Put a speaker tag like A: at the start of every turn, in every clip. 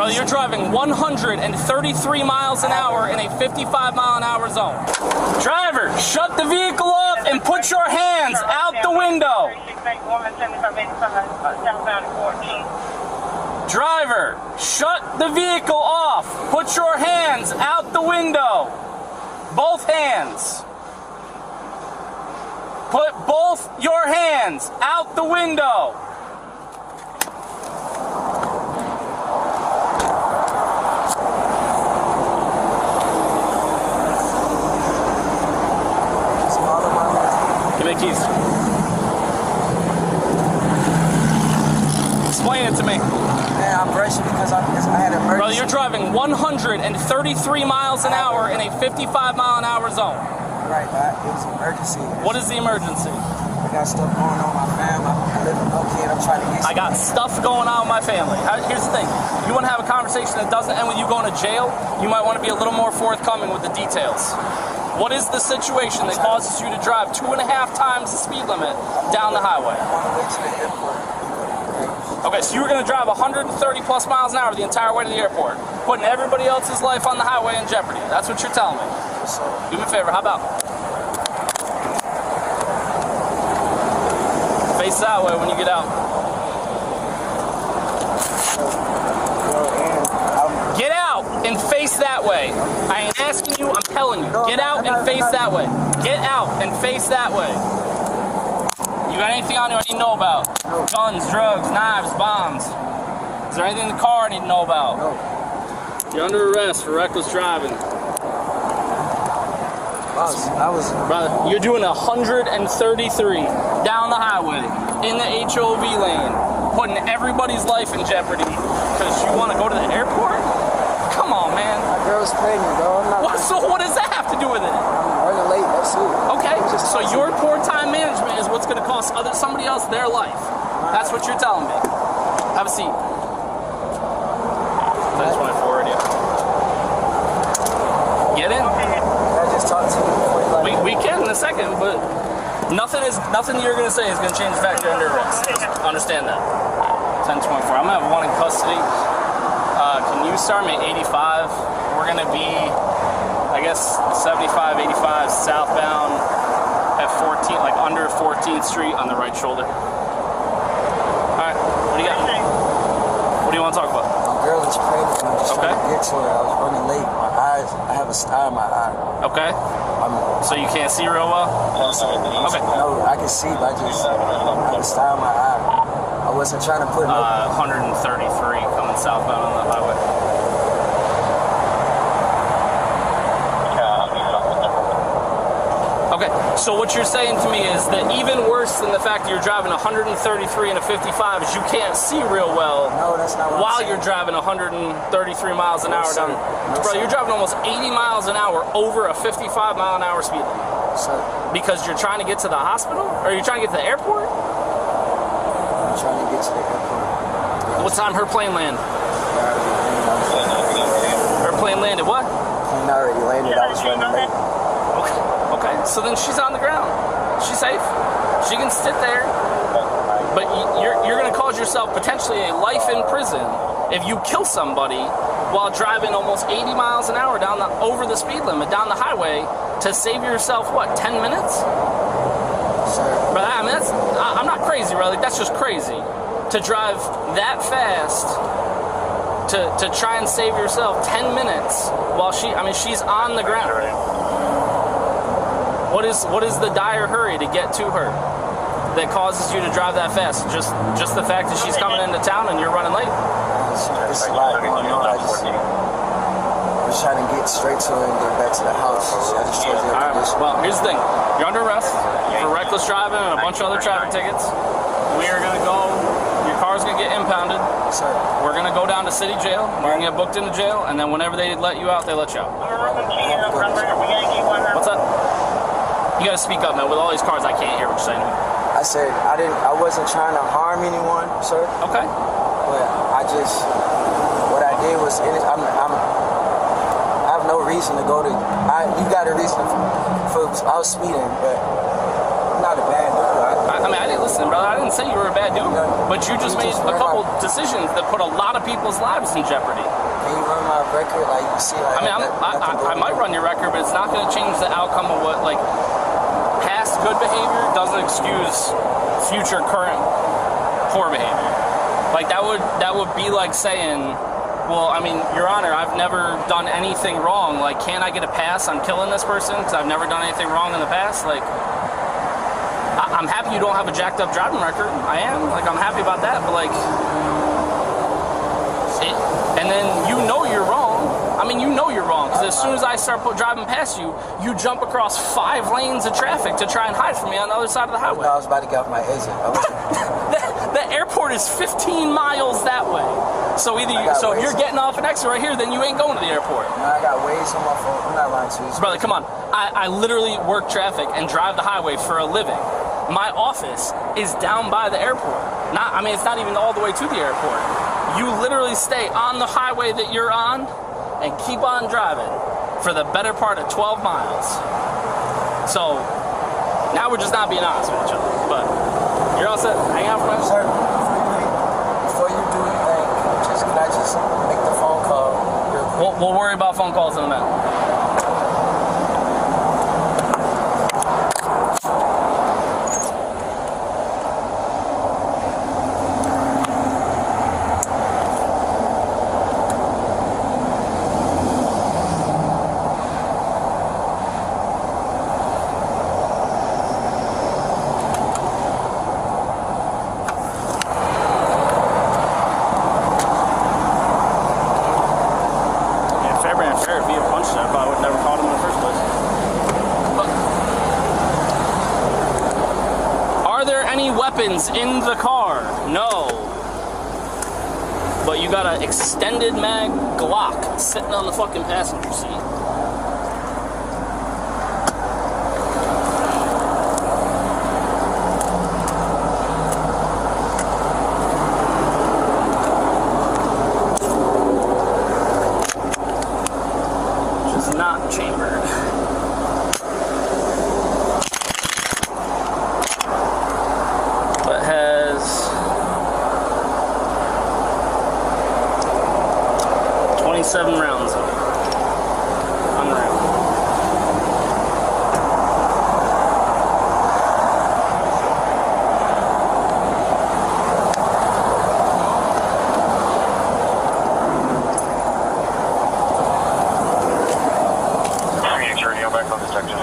A: Brother, you're driving 133 miles an hour in a 55-mile-an-hour zone. Driver, shut the vehicle off and put your hands out the window. Driver, shut the vehicle off. Put your hands out the window. Both hands. Put both your hands out the window. Give me the keys. Explain it to me.
B: Man, I'm rushing because I had an emergency.
A: Brother, you're driving 133 miles an hour in a 55-mile-an-hour zone.
B: Right, it was an emergency.
A: What is the emergency?
B: I got stuff going on with my family. I live in Oakland. I'm trying to get
A: I got stuff going on with my family. Here's the thing. You want to have a conversation that doesn't end with you going to jail, you might want to be a little more forthcoming with the details. What is the situation that causes you to drive 2.5 times the speed limit down the highway?
B: I'm on the way to the airport.
A: Okay, so you were going to drive 130 plus miles an hour the entire way to the airport, putting everybody else's life on the highway in jeopardy. That's what you're telling me. Do me a favor, how about? Face that way when you get out. Get out and face that way. I ain't asking you, I'm telling you. Get out and face that way. Get out and face that way. You got anything on you I need to know about? Guns, drugs, knives, bombs. Is there anything in the car I need to know about?
B: No.
A: You're under arrest for reckless driving. Brother, you're doing 133 down the highway in the HOV lane, putting everybody's life in jeopardy because you want to go to the airport? Come on, man.
B: My girl's pregnant, bro.
A: So what does that have to do with it?
B: I'm running late. That's it.
A: Okay, so your poor time management is what's going to cost somebody else their life. That's what you're telling me. Have a seat. I just want to forward you. Get in.
B: I just talked to you before you left.
A: We can in a second, but nothing you're going to say is going to change the fact you're under arrest. Understand that. 1024. I'm going to have one in custody. Can you start me at 85? We're going to be, I guess, 75, 85 southbound at 14, like under 14th Street on the right shoulder. All right, what do you got? What do you want to talk about?
B: My girl is pregnant. I'm just trying to get to her. I was running late. My eyes, I have a star in my eye.
A: Okay. So you can't see real well? Okay.
B: No, I can see, but I have a star in my eye. I wasn't trying to put
A: 133 coming southbound on the highway. Okay, so what you're saying to me is that even worse than the fact that you're driving 133 in a 55 is you can't see real well.
B: No, that's not what
A: while
B: I'm
A: you're driving 133 miles an hour down.
B: No,
A: bro, you're driving almost 80 miles an hour over a 55-mile-an-hour speed limit.
B: Sir.
A: Because you're trying to get to the hospital? Or you're trying to get to the airport?
B: I'm trying to get to the airport.
A: What time her plane landed? Her plane landed what?
B: Plane already landed. I was running late.
A: Okay, so then she's on the ground. She's safe. She can sit there. But you're going to cause yourself potentially a life in prison if you kill somebody while driving almost 80 miles an hour over the speed limit down the highway to save yourself, what, 10 minutes?
B: Sir.
A: But I mean, I'm not crazy, brother. That's just crazy. To drive that fast to try and save yourself 10 minutes while she's on the ground. What is the dire hurry to get to her that causes you to drive that fast? Just the fact that she's coming into town and you're running late?
B: It's a lot going on. I was trying to get straight to her and get back to the house. I just told you.
A: All right, well, here's the thing. You're under arrest for reckless driving and a bunch of other traffic tickets. We are going to go, your car's going to get impounded.
B: Sir.
A: We're going to go down to city jail. We're going to get booked into jail, and then whenever they let you out, they let you out. What's up? You got to speak up, man. With all these cars, I can't hear what you're saying to me.
B: I said I wasn't trying to harm anyone, sir.
A: Okay.
B: But what I did was, I have no reason to go to. You got a reason for I was speeding, but I'm not a bad dude.
A: I didn't listen, brother. I didn't say you were a bad dude, but you just made a couple decisions that put a lot of people's lives in jeopardy.
B: Can you run my record? Like, you see, like,
A: I mean, I might run your record, but it's not going to change the outcome of what, like, past good behavior doesn't excuse future current poor behavior. Like, that would be like saying, well, I mean, Your Honor, I've never done anything wrong. Like, can't I get a pass on killing this person because I've never done anything wrong in the past? Like, I'm happy you don't have a jacked up driving record. I am. Like, I'm happy about that. But, like, and then you know you're wrong. I mean, you know you're wrong. Because as soon as I start driving past you, you jump across 5 lanes of traffic to try and hide from me on the other side of the highway.
B: I was about to get off my exit.
A: The airport is 15 miles that way. So either if you're getting off an exit right here, then you ain't going to the airport.
B: No, I got Waze on my phone. I'm not lying to you.
A: Brother, come on. I literally work traffic and drive the highway for a living. My office is down by the airport. It's not even all the way to the airport. You literally stay on the highway that you're on and keep on driving for the better part of 12 miles. So now we're just not being honest with each other. But you're all set. Hang out for a minute.
B: Sir, before you do anything, can I just make the phone call real quick?
A: We'll worry about phone calls in a minute. In the car, no. But you got an extended mag Glock sitting on the fucking passenger seat. Which is not chambered. But has 27 rounds in it. Unreal.
C: Back on the section.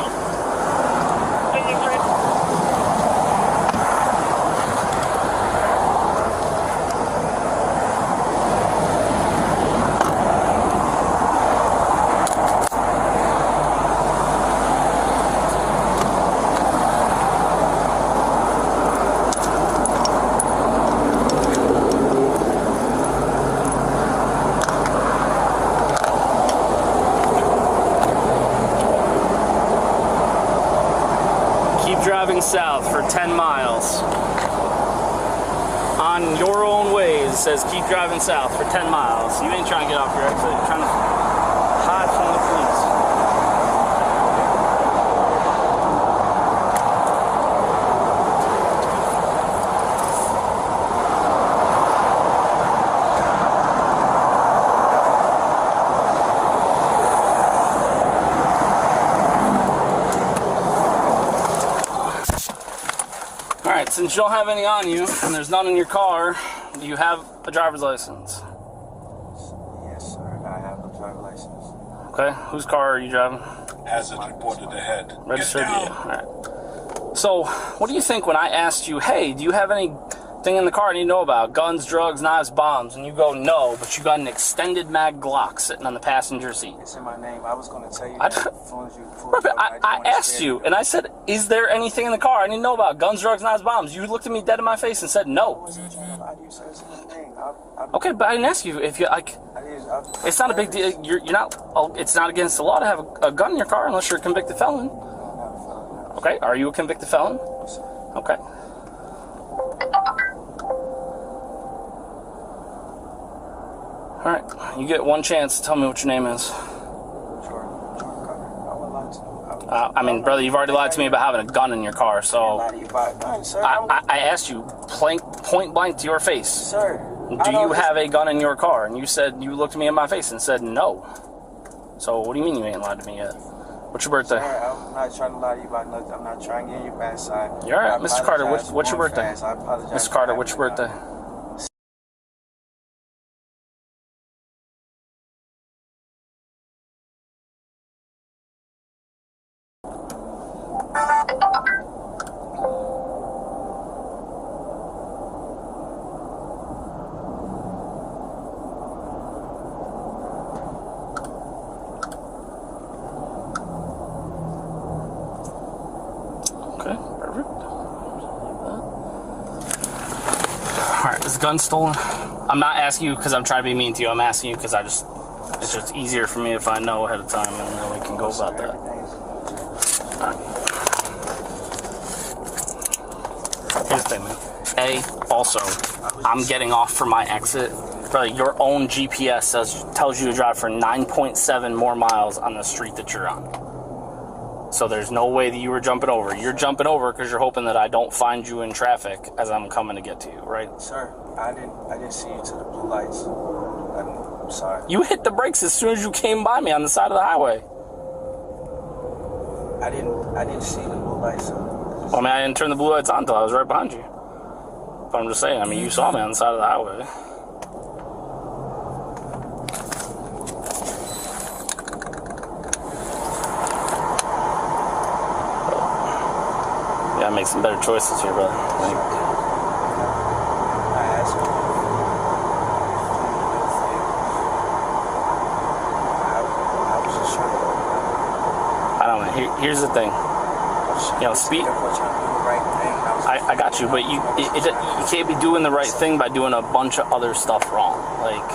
A: Driving south for 10 miles. On your own ways, it says keep driving south for 10 miles. You ain't trying to get off your exit, you're trying to hide from the police. Alright, since you don't have any on you, and there's none in your car, do you have a driver's license?
B: Yes, sir. I have a driver's license.
A: Okay, whose car are you driving?
C: Hazard reported ahead.
A: Registered to you. Alright. So, what do you think when I asked you, hey, do you have anything in the car I need to know about? Guns, drugs, knives, bombs. And you go, no, but you got an extended mag Glock sitting on the passenger seat.
B: It's in my name. I was going to tell you that as soon as you pulled up.
A: I asked you, and I said, is there anything in the car I need to know about? Guns, drugs, knives, bombs. You looked at me dead in my face and said no. Okay, but I didn't ask you if you, like, it's not a big deal. You're not, it's not against the law to have a gun in your car unless you're a convicted felon. Okay, are you a convicted felon? Okay. Alright, you get one chance to tell me what your name is. I mean, brother, you've already lied to me about having a gun in your car, so... I asked you point blank to your face.
B: Sir,
A: Do you have a gun in your car? And you said, you looked me in my face and said no. So what do you mean you ain't lied to me yet? What's your birthday?
B: Sorry, I'm not trying to lie to you about nothing. I'm not trying to get you bad side.
A: You're all right, Mr. Carter. What's your birthday? Mr. Carter, what's your birthday? Okay, perfect. Alright, is the gun stolen? I'm not asking you because I'm trying to be mean to you. I'm asking you because it's just easier for me if I know ahead of time and then we can go about that. Alright. Here's the thing, man. Also, I'm getting off for my exit. Brother, your own GPS tells you to drive for 9.7 more miles on the street that you're on. So there's no way that you were jumping over. You're jumping over because you're hoping that I don't find you in traffic as I'm coming to get to you, right?
B: Sir, I didn't see you to the blue lights. I'm sorry.
A: You hit the brakes as soon as you came by me on the side of the highway.
B: I didn't see the blue lights.
A: Well, I mean, I didn't turn the blue lights on until I was right behind you. But I'm just saying, I mean, you saw me on the side of the highway. You gotta make some better choices here, brother.
B: I asked you. I was just trying to.
A: I don't know. Here's the thing. You know, speed. I got you, but you can't be doing the right thing by doing a bunch of other stuff wrong. Like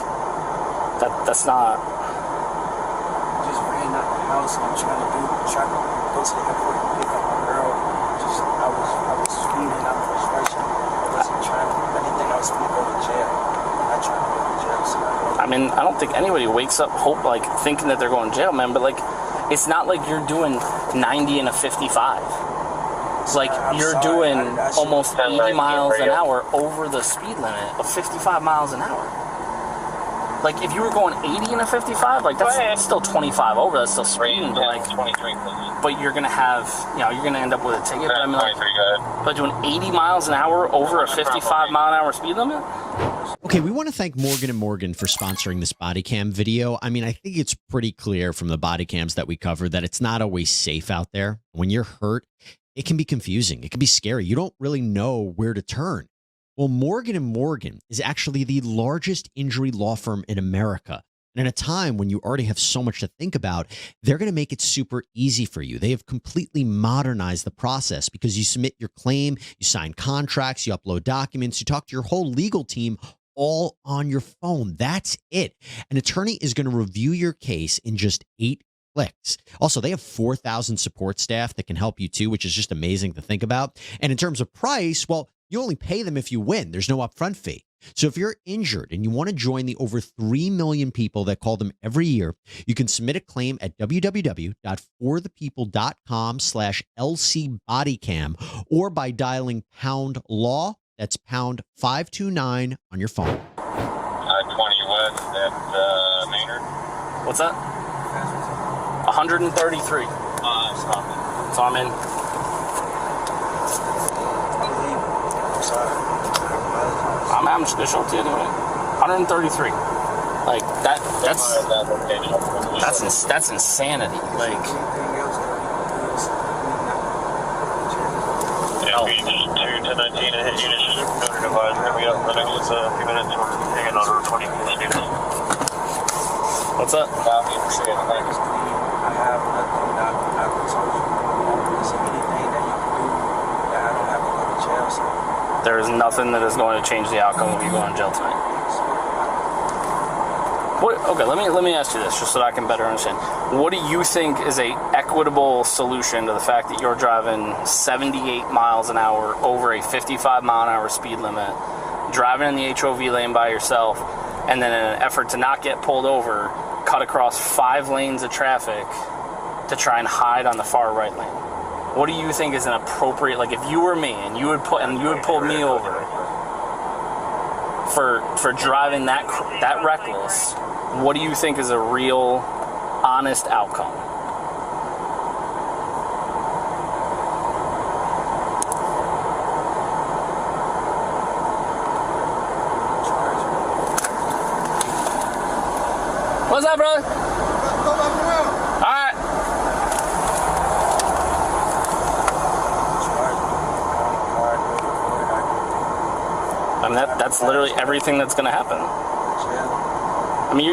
A: that's not.
B: I just ran out the house and I'm trying to go to the airport and pick up my girl. I was speeding. I was rushing. I didn't think I was going to go to jail. I'm not trying to go to jail. So
A: I mean, I don't think anybody wakes up thinking that they're going to jail, man. But it's not like you're doing 90 and a 55. Like you're doing almost 80 miles an hour over the speed limit of 55 miles an hour. Like if you were going 80 and a 55, that's still 25 over. That's still speeding, but
C: 23,
A: but you're gonna have, you're gonna end up with a ticket. But I mean, but doing 80 miles an hour over a 55 mile an hour speed limit.
D: Okay, we want to thank Morgan & Morgan for sponsoring this body cam video. I mean, I think it's pretty clear from the body cams that we covered that it's not always safe out there. When you're hurt, it can be confusing. It can be scary. You don't really know where to turn. Well, Morgan & Morgan is actually the largest injury law firm in America. And at a time when you already have so much to think about, they're going to make it super easy for you. They have completely modernized the process because you submit your claim, you sign contracts, you upload documents, you talk to your whole legal team all on your phone. That's it. An attorney is going to review your case in just 8 clicks. Also, they have 4,000 support staff that can help you too, which is just amazing to think about. And in terms of price, well, you only pay them if you win. There's no upfront fee. So if you're injured and you want to join the over 3 million people that call them every year, you can submit a claim at www.forthepeople.com/LCBodycam or by dialing #law. That's #529 on your phone.
C: 20 west at Maynard.
A: What's that? 133.
C: Stop it.
A: So I'm in. I'm just gonna show it to you anyway. 133. Like that's insanity. Like
C: Yeah, 2-10-19 and hit unit should have noted advised. We're gonna be up in the next few minutes. We're taking on over 20 minutes.
A: what's up?
B: I have nothing. I've told you. Is there anything that you can do that I don't have to go to jail? So
A: There is nothing that is going to change the outcome of you going to jail tonight. Okay, let me ask you this, just so that I can better understand. What do you think is a equitable solution to the fact that you're driving 78 miles an hour over a 55 mile an hour speed limit, driving in the HOV lane by yourself, and then in an effort to not get pulled over, cut across 5 lanes of traffic to try and hide on the far right lane? What do you think is an appropriate, like if you were me and you would pull me over for driving that reckless, what do you think is a real, honest outcome? What's up, brother?
B: Go back around.
A: All right. I mean, that's literally everything that's going to happen. I mean,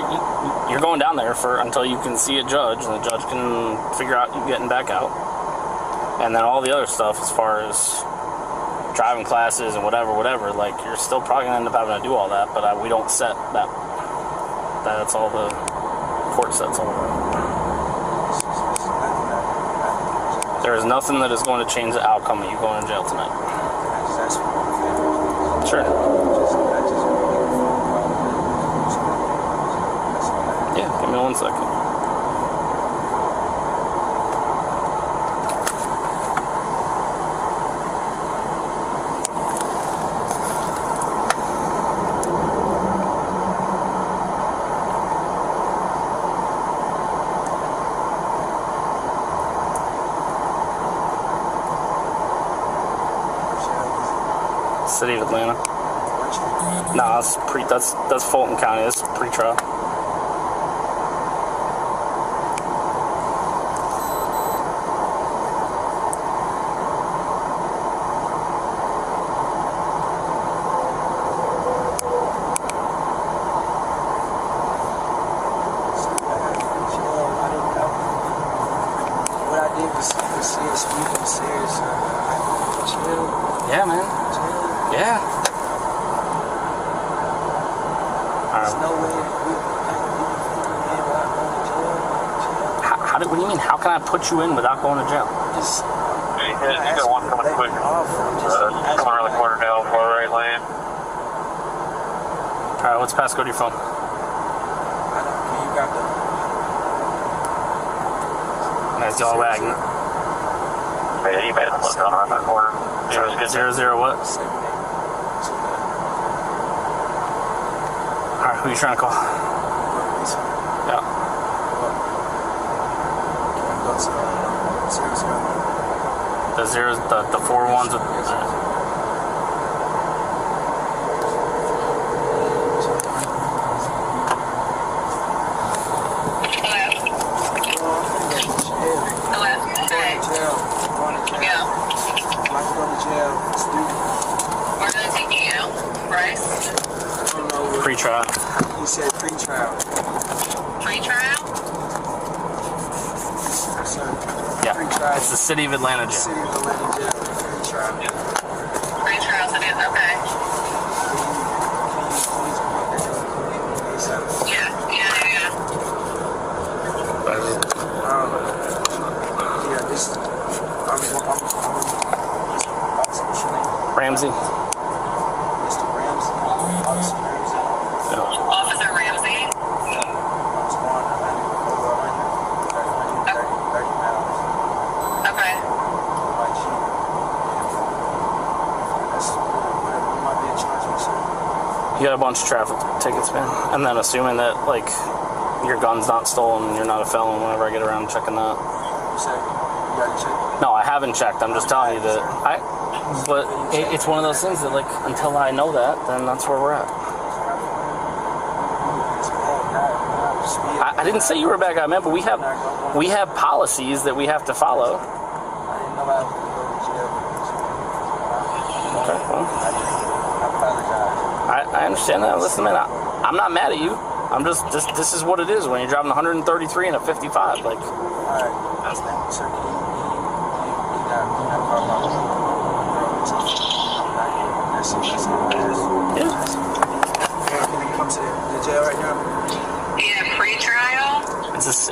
A: you're going down there until you can see a judge, and the judge can figure out you getting back out. And then all the other stuff as far as driving classes and whatever, like, you're still probably going to end up having to do all that, but we don't set that. That's all the court sets all that. There is nothing that is going to change the outcome of you going to jail tonight. Sure. Yeah, give me 1 second. City of Atlanta. No, that's Fulton County. That's pre-trial.
B: What I did was serious, speaking serious.
A: Yeah, man. Yeah.
B: There's no way
A: What do you mean? How can I put you in without going to jail?
B: just
C: You got one coming quick. Coming around the corner now, far right lane.
A: All right, what's the passcode of your phone?
B: you got the
A: That's y'all wagging.
C: Yeah, you made it look on around that corner. Yeah, it was good.
A: 00 what? All right, who you trying to call? Yeah. The zeros, the 4 ones with. Pre-trial.
B: He said pre-trial.
E: Pre-trial?
A: Yeah.
B: Pre-trial.
A: It's the City of Atlanta jail.
B: City of Atlanta jail. Pre-trial.
E: Pre-trial it is, okay. Yeah.
B: Yeah, this
A: Ramsey.
B: Mr. Ramsey. Officer Ramsey.
E: Officer Ramsey? Okay.
A: You got a bunch of traffic tickets, man. And then assuming that, like, your gun's not stolen and you're not a felon whenever I get around checking that. No, I haven't checked. I'm just telling you that. But it's one of those things that, like, until I know that, then that's where we're at. I didn't say you were a bad guy, man, but we have policies that we have to follow. Okay, well, I understand that. Listen, man, I'm not mad at you. I'm just this is what it is when you're driving 133 and a 55. Like,
E: Yeah, pre-trial?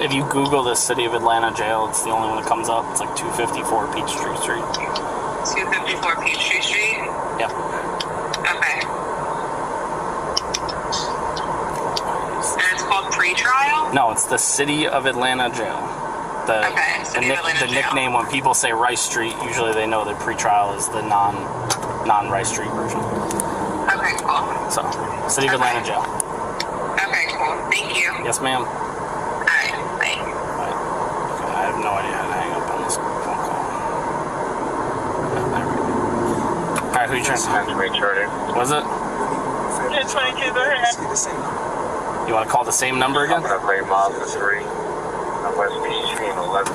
A: if you Google the City of Atlanta jail, it's the only one that comes up. It's like 254 Peachtree Street.
E: 254 Peachtree Street?
A: Yeah.
E: Okay. And it's called pre-trial?
A: No, it's the City of Atlanta jail.
E: Okay, City of Atlanta
A: the
E: jail.
A: nickname when people say Rice Street, usually they know that pre-trial is the non-Rice Street version.
E: Okay, cool.
A: So, City of Atlanta jail.
E: Okay, cool. Thank you.
A: Yes, ma'am.
E: Alright, bye.
A: Right. Okay, I have no idea how to hang up on this phone call. Alright, who you trying to Was it?
C: Yeah, 22, go ahead.
A: You want to call the same number again?
C: I'm going to play Mob for 3. West Beach Stream 11.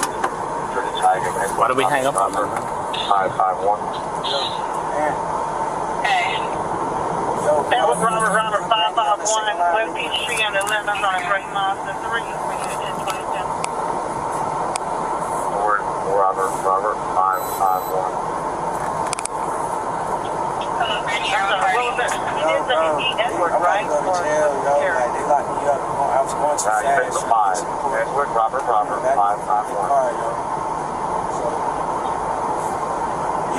A: Why did we hang up on that?
C: 551.
E: Hey.
C: That was Robert 551, West Beach Street and 11 on a Great Monster 3. Robert 551. What was that? He did say he Edward, right?
B: Go to jail, yo. Like, they locked me up. I was going too fast.
C: Edward Robert 551.
B: So,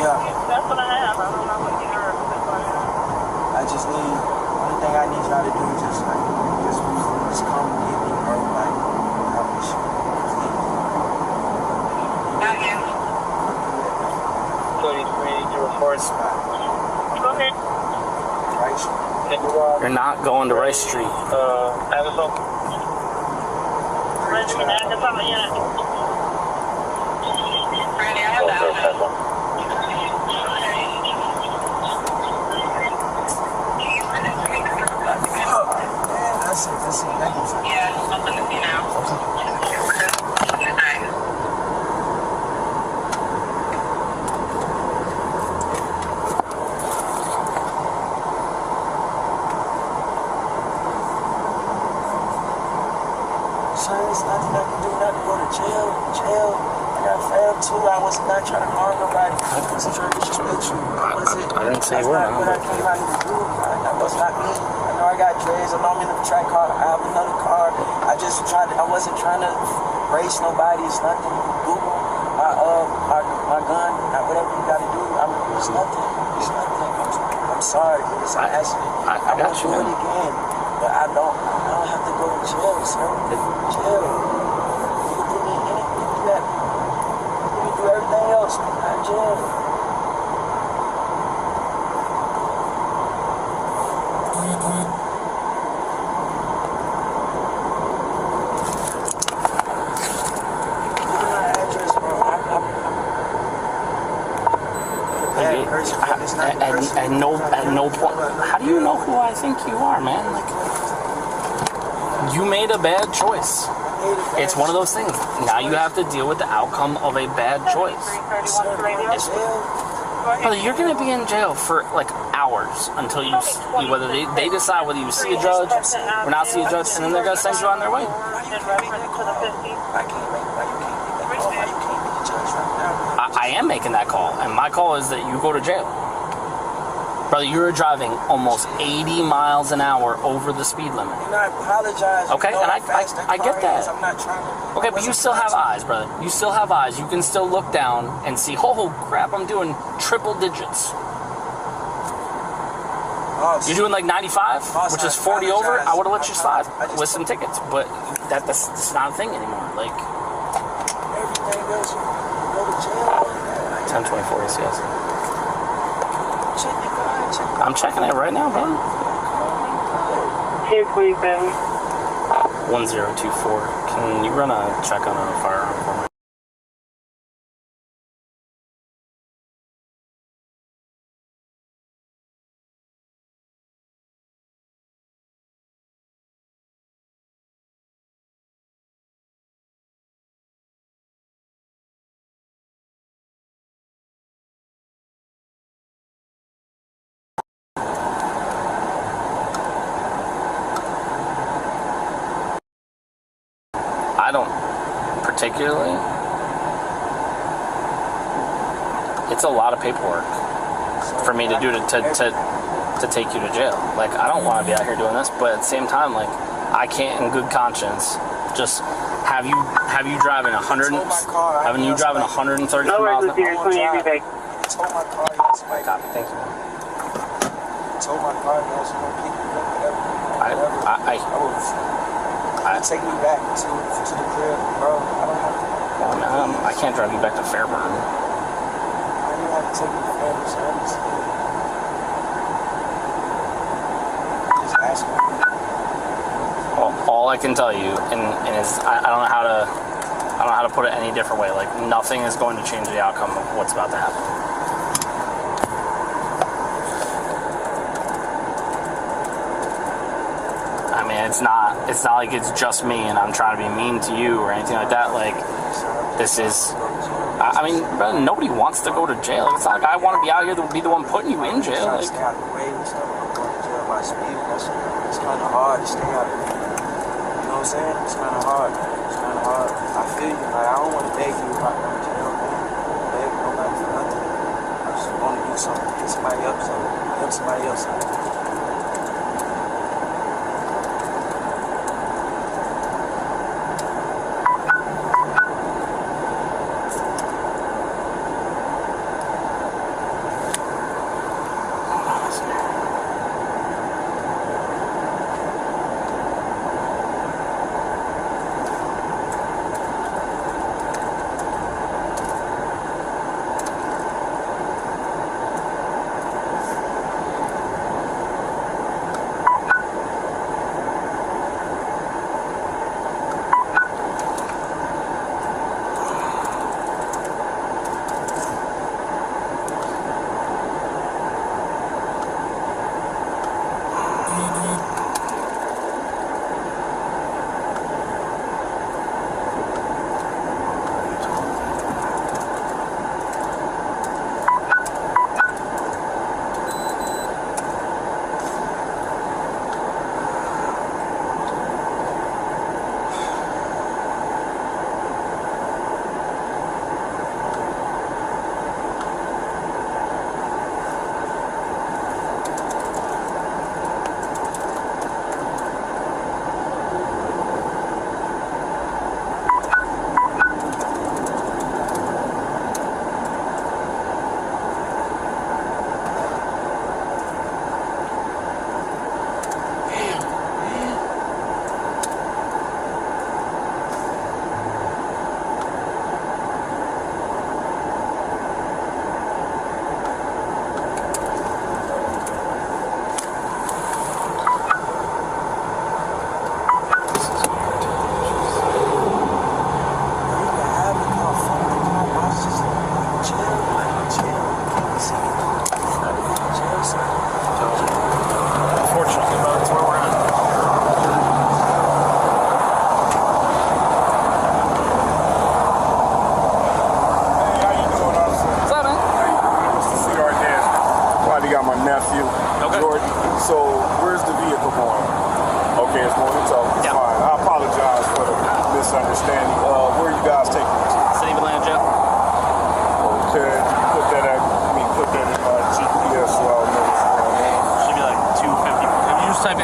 B: yeah.
C: That's what I have. I don't know what you heard.
B: I just need, only thing I need y'all to do is just come and get me, bro. Like, I wish you.
E: Okay.
C: 33 to report. Go ahead.
B: Right?
A: You're not going to Rice Street.
C: Addison. Regiment Addison, yeah.
E: Randy, I have that.
B: That's it. Thank you.
E: Yeah, it's nothing to see now. Alright.
B: Son, there's nothing I can do, not to go to jail. I got fam too. I was not trying to harm nobody. I wasn't trying to disrespect you.
A: I didn't say you were.
B: That's not what I came out here to do. That was not me. I know I got dreads. I know I'm in the track car. I have another car. I wasn't trying to race nobody. It's nothing. Google my gun. Whatever you got to do. It's nothing. I'm sorry. It's an accident.
A: I got
B: won't
A: you,
B: do
A: man.
B: it again. But I don't have to go to jail, sir. Jail. You can put me in it. You can do that. You can do everything else. Not jail. Give me my address, bro. Bad person, but it's not the person.
A: At no point. How do you know who I think you are, man? Like, you made a bad choice. It's one of those things. Now you have to deal with the outcome of a bad choice. Brother, you're gonna be in jail for like hours until whether they decide whether you see a judge or not see a judge, and then they're gonna send you on their way. I am making that call, and my call is that you go to jail. Brother, you're driving almost 80 miles an hour over the speed limit.
B: And I apologize.
A: Okay, and I get that.
B: I'm not trying to.
A: Okay, but you still have eyes, brother. You still have eyes. You can still look down and see, oh crap, I'm doing triple digits. You're doing like 95, which is 40 over. I would have let you slide with some tickets, but that's not a thing anymore. Like,
B: Everything else, you go to jail.
A: 1024 ACS.
B: Check your car, check.
A: I'm checking it right now, brother.
C: Here, please, baby.
A: 1024. Can you run a check on a firearm for me? I don't particularly. It's a lot of paperwork for me to do to take you to jail. Like, I don't want to be out here doing this, but at the same time, like, I can't in good conscience just have you driving 100 having you driving 130 miles an hour.
B: Told my car,
A: Copy, thank you.
B: told my car, that's gonna pick me up, whatever. I take me back to the crib, bro. I don't have to.
A: I can't drive you back to Fairburn.
B: I didn't have to take me to family service. asking.
A: All I can tell you, and it's, I don't know how to put it any different way. Like, nothing is going to change the outcome of what's about to happen. I mean, it's not like it's just me and I'm trying to be mean to you or anything like that. Like, this is, I mean, bro, nobody wants to go to jail. It's not like I want to be out here to be the one putting you in jail. Like,
B: Stay out of the way and stuff. I'm going to jail by speed. It's kind of hard to stay out of it. You know what I'm saying? It's kind of hard. It's kind of hard. I feel you. Like, I don't want to beg you about going to jail, man. Beg nobody for nothing. I just want to do something. Get somebody up, so help somebody else out.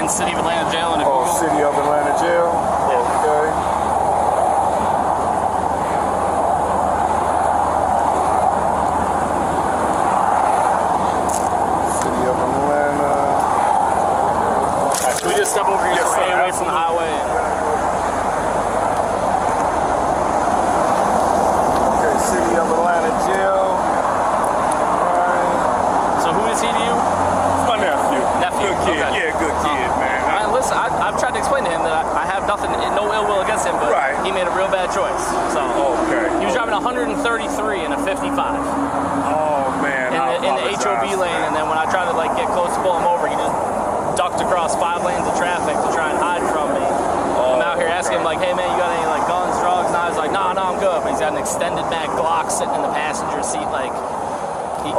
A: City of Atlanta Jail in Google.
F: City of Atlanta Jail? Yeah. Okay. City of Atlanta.
A: Can we just step over here so away from the highway?
F: Okay, City of Atlanta Jail. Alright.
A: So who is he to you?
F: It's my nephew.
A: Nephew?
F: Good kid.
A: Okay.
F: Yeah, good kid, man.
A: Listen, I've tried to explain to him that I have nothing, no ill will against him, but he made a real bad choice. So he was driving 133 in a 55.
F: Oh man,
A: in the HOV lane, and then when I tried to like get close to pull him over, he just ducked across 5 lanes of traffic to try and hide from me. I'm out here asking him like, hey man, you got any like guns, drugs? And I was like, nah, I'm good. But he's got an extended mag Glock sitting in the passenger seat, like. I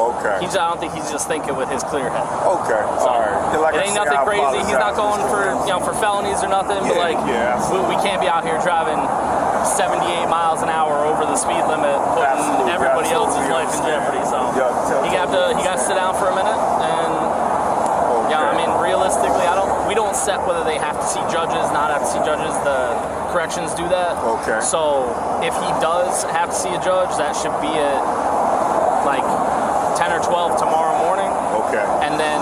A: don't think he's just thinking with his clear head.
F: Okay,
A: so,
F: all right. Like
A: it ain't nothing crazy. He's not going for felonies or nothing. But like, we can't be out here driving 78 miles an hour over the speed limit, putting everybody else's life in jeopardy. So he got to sit down for a minute. And yeah, I mean, realistically, we don't set whether they have to see judges, not have to see judges. The corrections do that.
F: Okay.
A: So if he does have to see a judge, that should be at like 10 or 12 tomorrow morning.
F: Okay.
A: And then,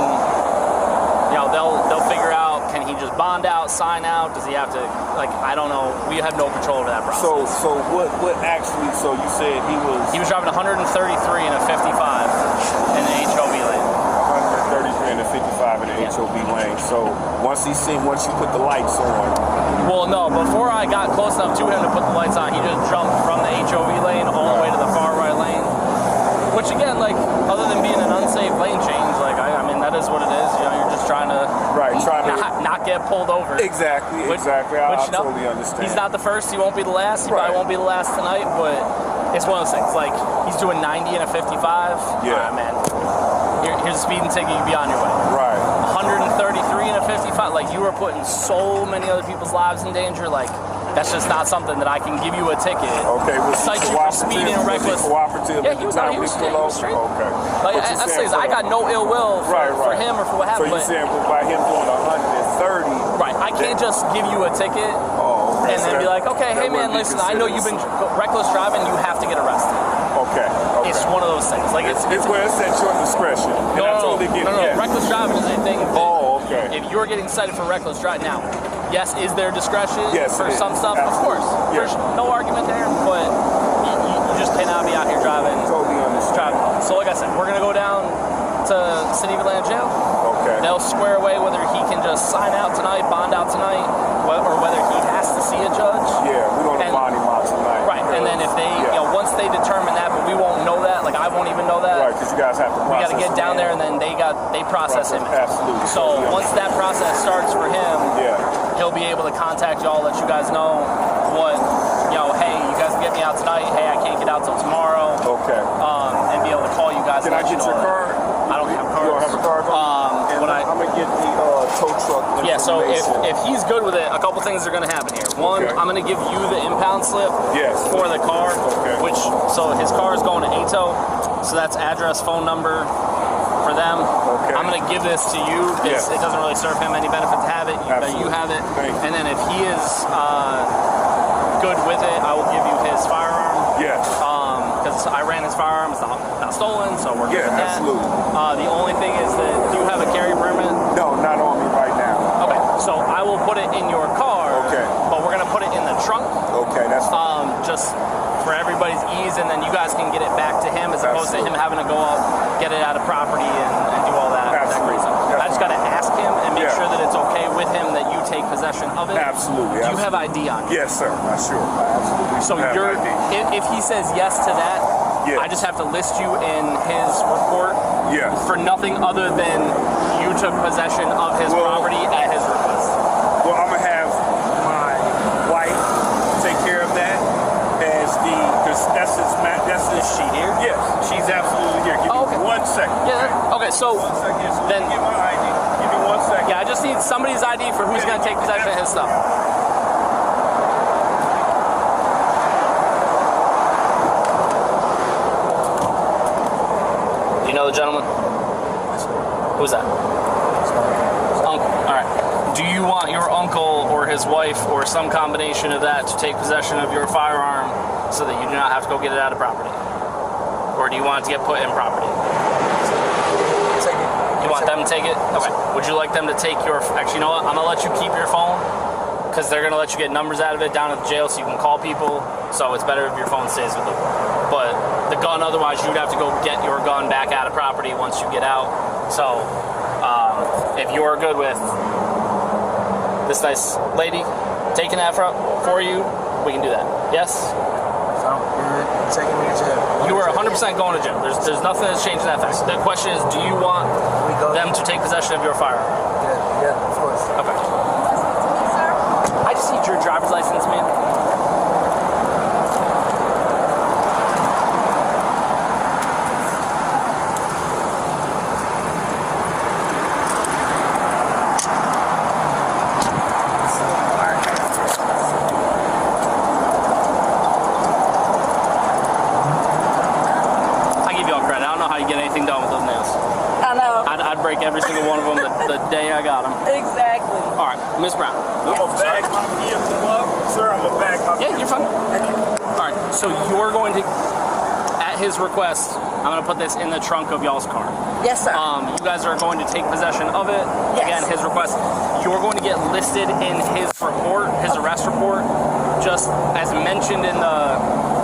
A: they'll figure out, can he just bond out, sign out? Does he have to, like, I don't know. We have no control over that process.
F: So what actually, so you said he was...
A: He was driving 133 in a 55 in the HOV lane.
F: 133 in in the 55 in the HOV lane. So once you put the lights on.
A: Well, no, before I got close enough to him to put the lights on, he just jumped from the HOV lane all the way to the far right lane. Which again, like, other than being an unsafe lane change, like, I mean, that is what it is. You know, you're just trying to not get pulled over.
F: Exactly. I totally understand.
A: He's not the first. He won't be the last. He probably won't be the last tonight. But it's one of those things. Like, he's doing 90 and a 55.
F: Yeah.
A: Man. Here's a speeding ticket. You be on your way.
F: Right.
A: 133 and a 55. Like, you are putting so many other people's lives in danger. Like, that's just not something that I can give you a ticket.
F: Okay, was
A: cite you for speeding and reckless.
F: Cooperative?
A: Yeah, he was straight.
F: Okay.
A: Like, that's the thing. I got no ill will for him or for what happened.
F: So you're saying by him doing 130.
A: Right. I can't just give you a ticket and then be like, okay, hey man, listen, I know you've been reckless driving. You have to get arrested.
F: Okay.
A: It's one of those things. Like it's
F: where it's at your discretion.
A: No.
F: Yes.
A: Reckless driving is a thing.
F: Okay.
A: If you're getting cited for reckless driving now, yes, is there discretion for some stuff?
F: Absolutely.
A: Of course.
F: Yeah.
A: There's no argument there, but you just cannot be out here driving.
F: Totally understand.
A: So like I said, we're gonna go down to City of Atlanta Jail.
F: Okay.
A: They'll square away whether he can just sign out tonight, bond out tonight, or whether he has to see a judge.
F: Yeah, we're going to bond him out tonight.
A: Right, and then if they, once they determine that, but we won't know that, like I won't even know that.
F: Right, because you guys have to process.
A: We got to get down there, and then they process him.
F: Absolutely.
A: So once that process starts for him, he'll be able to contact y'all, let you guys know what, hey, you guys can get me out tonight. Hey, I can't get out till tomorrow.
F: Okay.
A: And be able to call you guys.
F: Can I get your card?
A: I don't have cards.
F: You don't have a card? I'm going to get the tow truck.
A: Yeah, so if he's good with it, a couple things are going to happen here. One, I'm going to give you the impound slip for the car, so his car is going to ATO, so that's address, phone number for them.
F: Okay.
A: I'm going to give this to you because it doesn't really serve him any benefit to have it. You have it. And then if he is good with it, I will give you his firearm.
F: Yes.
A: Because I ran his firearm, it's not stolen, so we're good with that.
F: Absolutely.
A: The only thing is that do you have a carry permit?
F: No, not on me right now.
A: Okay, so I will put it in your car.
F: Okay.
A: But we're gonna put it in the trunk.
F: Okay, that's fine.
A: Just for everybody's ease, and then you guys can get it back to him as opposed to him having to go up, get it out of property, and do all that.
F: Absolutely.
A: I just gotta ask him and make sure that it's okay with him that you take possession of it.
F: Absolutely.
A: Do you have ID on you?
F: Yes, sir. Sure. Absolutely.
A: So if he says yes to that, I just have to list you in his report for nothing other than you took possession of his property at his request.
F: Well, I'm going to have my wife take care of that because that's his.
A: Is she here?
F: Yes, she's absolutely here. Give me 1 second.
A: Yeah. Okay, so
F: 1 second. So
A: then
F: get my ID. Give me 1 second.
A: Yeah, I just need somebody's ID for who's going to take possession of his stuff. Do you know the gentleman? Who's that? Uncle. All right. Do you want your uncle or his wife or some combination of that to take possession of your firearm so that you do not have to go get it out of property? Or do you want it to get put in property?
B: Take it.
A: You want them to take it? Okay. Would you like them to take your... Actually, you know what? I'm going to let you keep your phone because they're going to let you get numbers out of it down at the jail so you can call people. So it's better if your phone stays with them. But the gun, otherwise, you'd have to go get your gun back out of property once you get out. So if you're good with this nice lady taking that for you, we can do that. Yes?
B: So you're taking me to jail.
A: You are 100% going to jail. There's nothing that's changing that fact. The question is, do you want them to take possession of your firearm?
B: Yeah, of course.
A: Okay. I just need your driver's license, man. I'd break every single one of them the day I got them.
E: Exactly.
A: All right, Miss Brown.
F: I'm going to bag my vehicle up. Sir, I'm going to bag my vehicle.
A: Yeah, you're fine. All right, so you're going to, at his request, I'm going to put this in the trunk of y'all's car.
E: Yes, sir.
A: You guys are going to take possession of it.
E: Yes.
A: Again, his request. You're going to get listed in his report, his arrest report, just as mentioned in the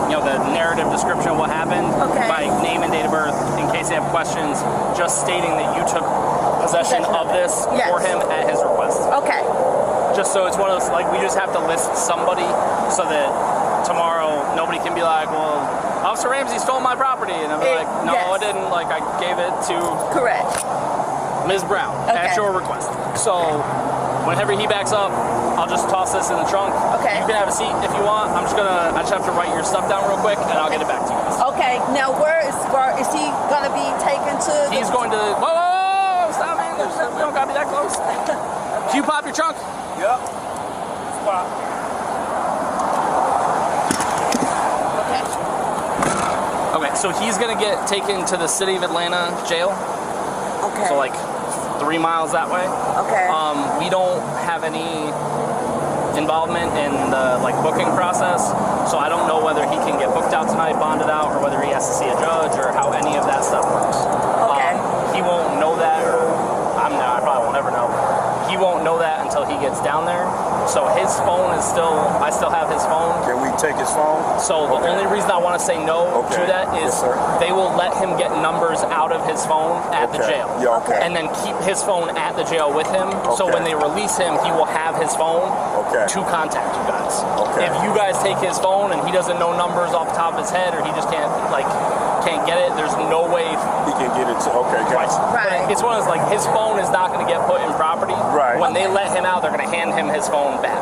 A: the narrative description of what happened
G: Okay.
A: by name and date of birth, in case they have questions, just stating that you took possession of this
G: Yes.
A: for him at his request.
G: Okay.
A: Just so it's one of those, like, we just have to list somebody so that tomorrow nobody can be like, well, Officer Ramsey stole my property, and I'll be like, no,
G: Yes.
A: I didn't. Like, I gave it to
G: Correct.
A: Ms. Brown
G: Okay.
A: at your request. So whenever he backs up, I'll just toss this in the trunk.
G: Okay.
A: You can have a seat if you want. I just have to write your stuff down real quick, and I'll get it back to you guys.
G: Okay. Now, where is he gonna be taken to?
A: He's going to. Whoa! Stop, man! We don't gotta be that close. Can you pop your trunk?
F: Yep. Spot.
G: Okay.
A: Okay, so he's gonna get taken to the City of Atlanta jail.
G: Okay.
A: So like 3 miles that way.
G: Okay.
A: We don't have any involvement in the booking process, so I don't know whether he can get booked out tonight, bonded out, or whether he has to see a judge, or how any of that stuff works.
G: Okay.
A: He won't know that, or I probably won't ever know. He won't know that until he gets down there. So his phone is I still have his phone.
F: Can we take his phone?
A: So the only reason I want to say no to that is
F: Yes, sir.
A: they will let him get numbers out of his phone at the jail.
F: Yeah, okay.
A: And then keep his phone at the jail with him. So
F: Okay.
A: when they release him, he will have his phone
F: Okay.
A: to contact you guys.
F: Okay.
A: If you guys take his phone and he doesn't know numbers off the top of his head, or he just can't get it, there's no way.
F: He can get it to, okay, guys.
G: Right.
A: It's one of those, his phone is not going to get put in property.
F: Right.
A: When they let him out, they're going to hand him his phone back.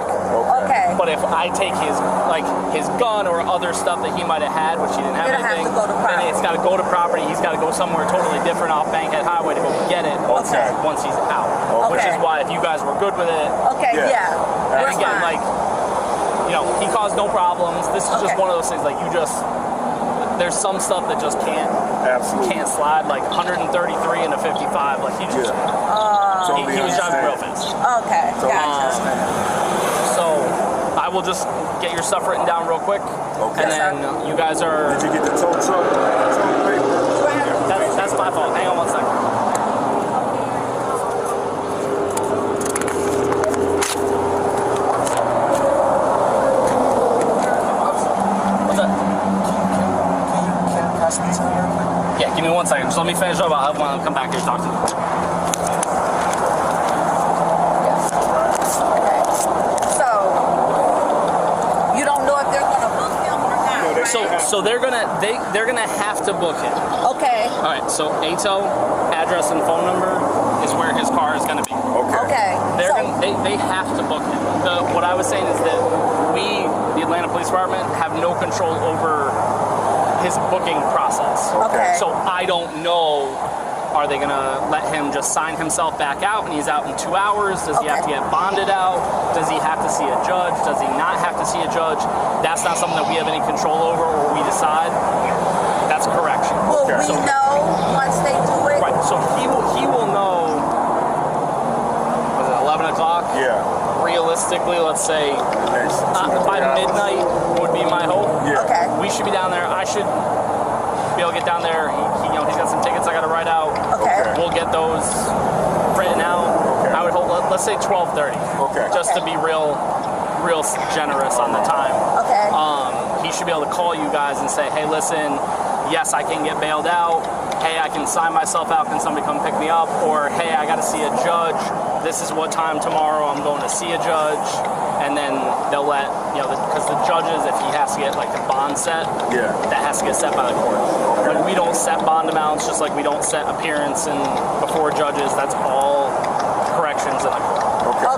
G: Okay.
A: But if I take his gun or other stuff that he might have had, which he didn't have
G: It'll have
A: anything,
G: to go to property.
A: then it's got to go to property. He's got to go somewhere totally different off Bankhead Highway to go get it
F: Okay.
A: once he's out. Which
G: Okay.
A: is why if you guys were good with it,
G: Okay.
F: Yeah.
G: Yeah.
A: and
G: We're
A: again,
G: fine.
A: he caused no problems. This is just
G: Okay.
A: one of those things. There's some stuff that just
F: Absolutely.
A: can't slide. 133 and a 55. He just he was driving real fast.
G: Okay. Gotcha.
A: So I will just get your stuff written down real quick,
F: Okay.
A: and then you guys are.
F: Did you get the tow truck? Tow paper?
A: That's my fault. Hang on 1 second. What's that?
B: Can I speak to him real quick?
A: Yeah, give me 1 second. Just let me finish up. I'll come back here and talk to you.
G: Okay. So you don't know if they're gonna book him or not, right?
A: So they're gonna have to book him.
G: Okay.
A: All right. So ATO address and phone number is where his car is gonna be.
G: Okay.
A: They have to book him. What I was saying is that we, the Atlanta Police Department, have no control over his booking process.
G: Okay.
A: So I don't know, are they gonna let him just sign himself back out and he's out in 2 hours? Does he have to get bonded out? Does he have to see a judge? Does he not have to see a judge? That's not something that we have any control over or we decide. That's correction.
G: Will we know once they do it?
A: Right, so he will know, was it 11 o'clock?
F: Yeah.
A: Realistically, let's say
F: Next 2
A: by
F: hours.
A: midnight would be my hope.
F: Yeah.
G: Okay.
A: We should be down there. I should be able to get down there. He's got some tickets I got to write out.
G: Okay.
A: We'll get those written out.
F: Okay.
A: I would hope, let's say 12:30.
F: Okay.
A: Just to be real generous on the time.
G: Okay.
A: He should be able to call you guys and say, hey, listen, yes, I can get bailed out. Hey, I can sign myself out. Can somebody come pick me up? Or, hey, I got to see a judge. This is what time tomorrow I'm going to see a judge. And then they'll let, because the judges, if he has to get the bond set,
F: Yeah.
A: that has to get set by the court.
F: Okay.
A: We don't set bond amounts, just like we don't set appearance and before judges. That's all corrections in the court.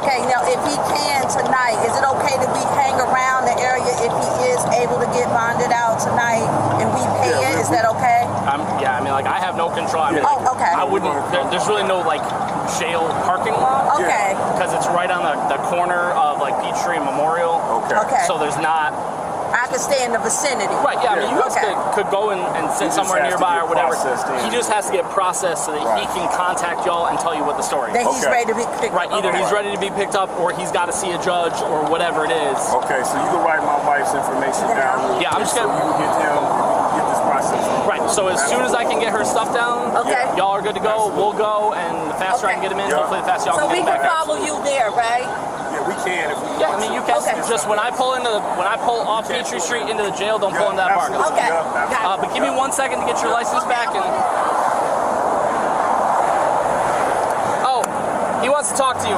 G: Okay, now if he can tonight, is it okay that we hang around the area if he is able to get bonded out tonight and we pay it? Is that okay?
A: I have no control.
G: okay.
A: I wouldn't, there's really no jail parking lot.
G: Okay.
A: Because it's right on the corner of Peachtree and Memorial.
G: Okay.
A: So there's not.
G: I could stay in the vicinity.
A: Right, yeah, you guys
G: Okay.
A: could go and sit
F: just
A: somewhere
F: has to
A: nearby
F: get
A: or whatever.
F: processed in.
A: He just has to get processed so that he can contact y'all and tell you what the story
G: That
A: is.
G: he's ready to be picked
A: Right, either he's ready to be picked up or he's got to see a judge or whatever it is.
F: Okay, so you can write my wife's information down.
A: Yeah, I'm just
F: so
A: gonna-
F: you can get this process.
A: Right, so as soon as I can get her stuff down,
G: Okay.
A: y'all are good to go. We'll go, and the faster I can get him in,
F: Yeah.
A: hopefully the faster y'all
G: So
A: can
G: we
A: get him
G: can
A: back out.
G: follow you there, right?
F: Yeah, we we can if we
A: Yeah, I
F: want
A: mean
F: to.
A: you can.
G: Okay.
A: Just when I pull off Peachtree Street into the jail, don't pull in that parking lot.
G: Okay.
A: But give me 1 second to get your license back and. Oh, he wants to talk to you.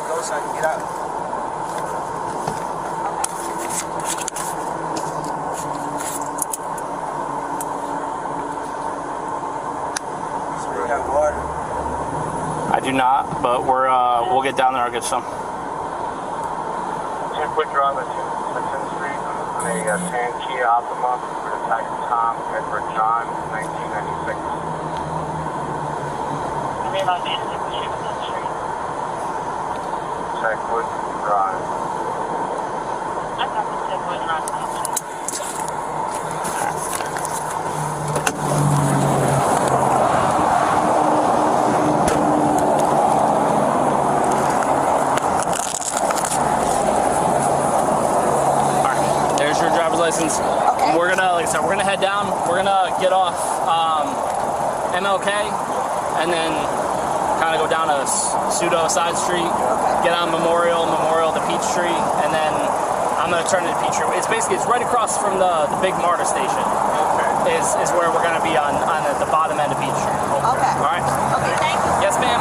B: Go so I can get out. So we got water.
A: I do not, but we'll get down there. I'll get some.
C: 10 quick drive at 10th Street on a tan Kia Optima for the tag Tom Edward John, 1996. Techwood Drive.
A: There's your driver's license.
G: Okay.
A: We're gonna, like I said, we're gonna head down. We're gonna get off MLK and then kind of go down a pseudo side street, get on Memorial to Peachtree, and then I'm gonna turn into Peachtree. It's right across from the big MARTA station.
F: Okay.
A: Is where we're gonna be on the bottom end of Peachtree.
G: Okay.
A: All right.
G: Okay, thank you.
A: Yes, ma'am.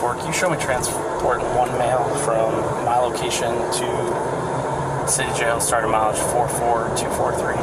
A: Can you show me transport one mail from my location to City Jail, starting mileage 44243?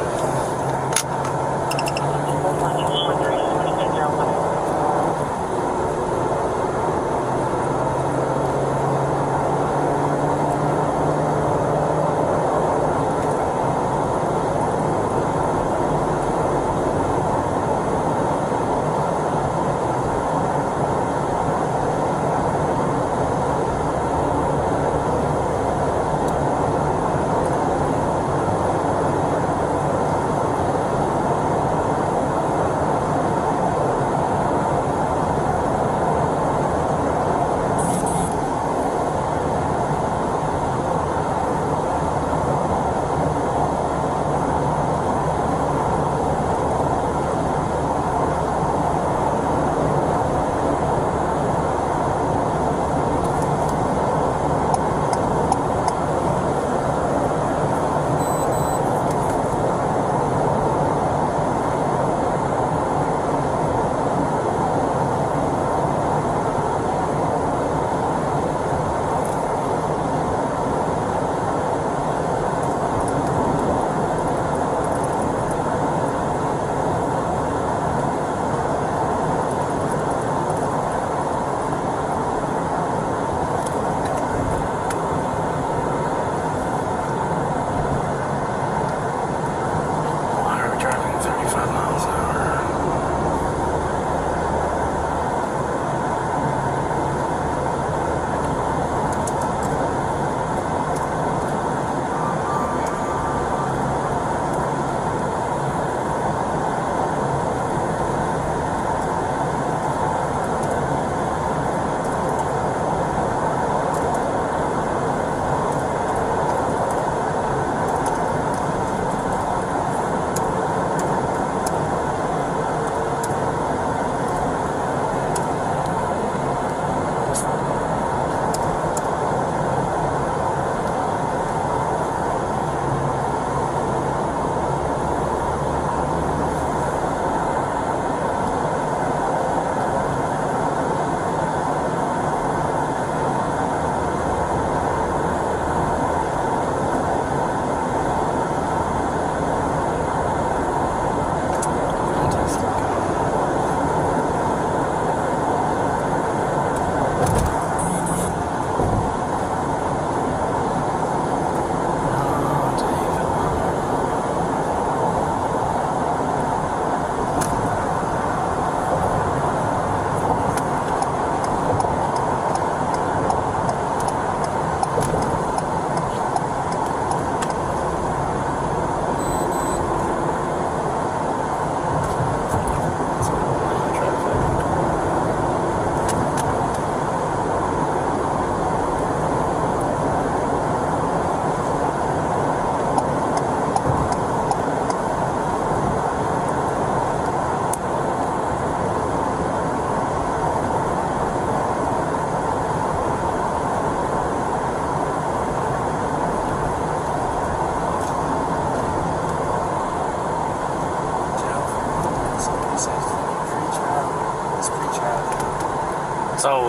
A: So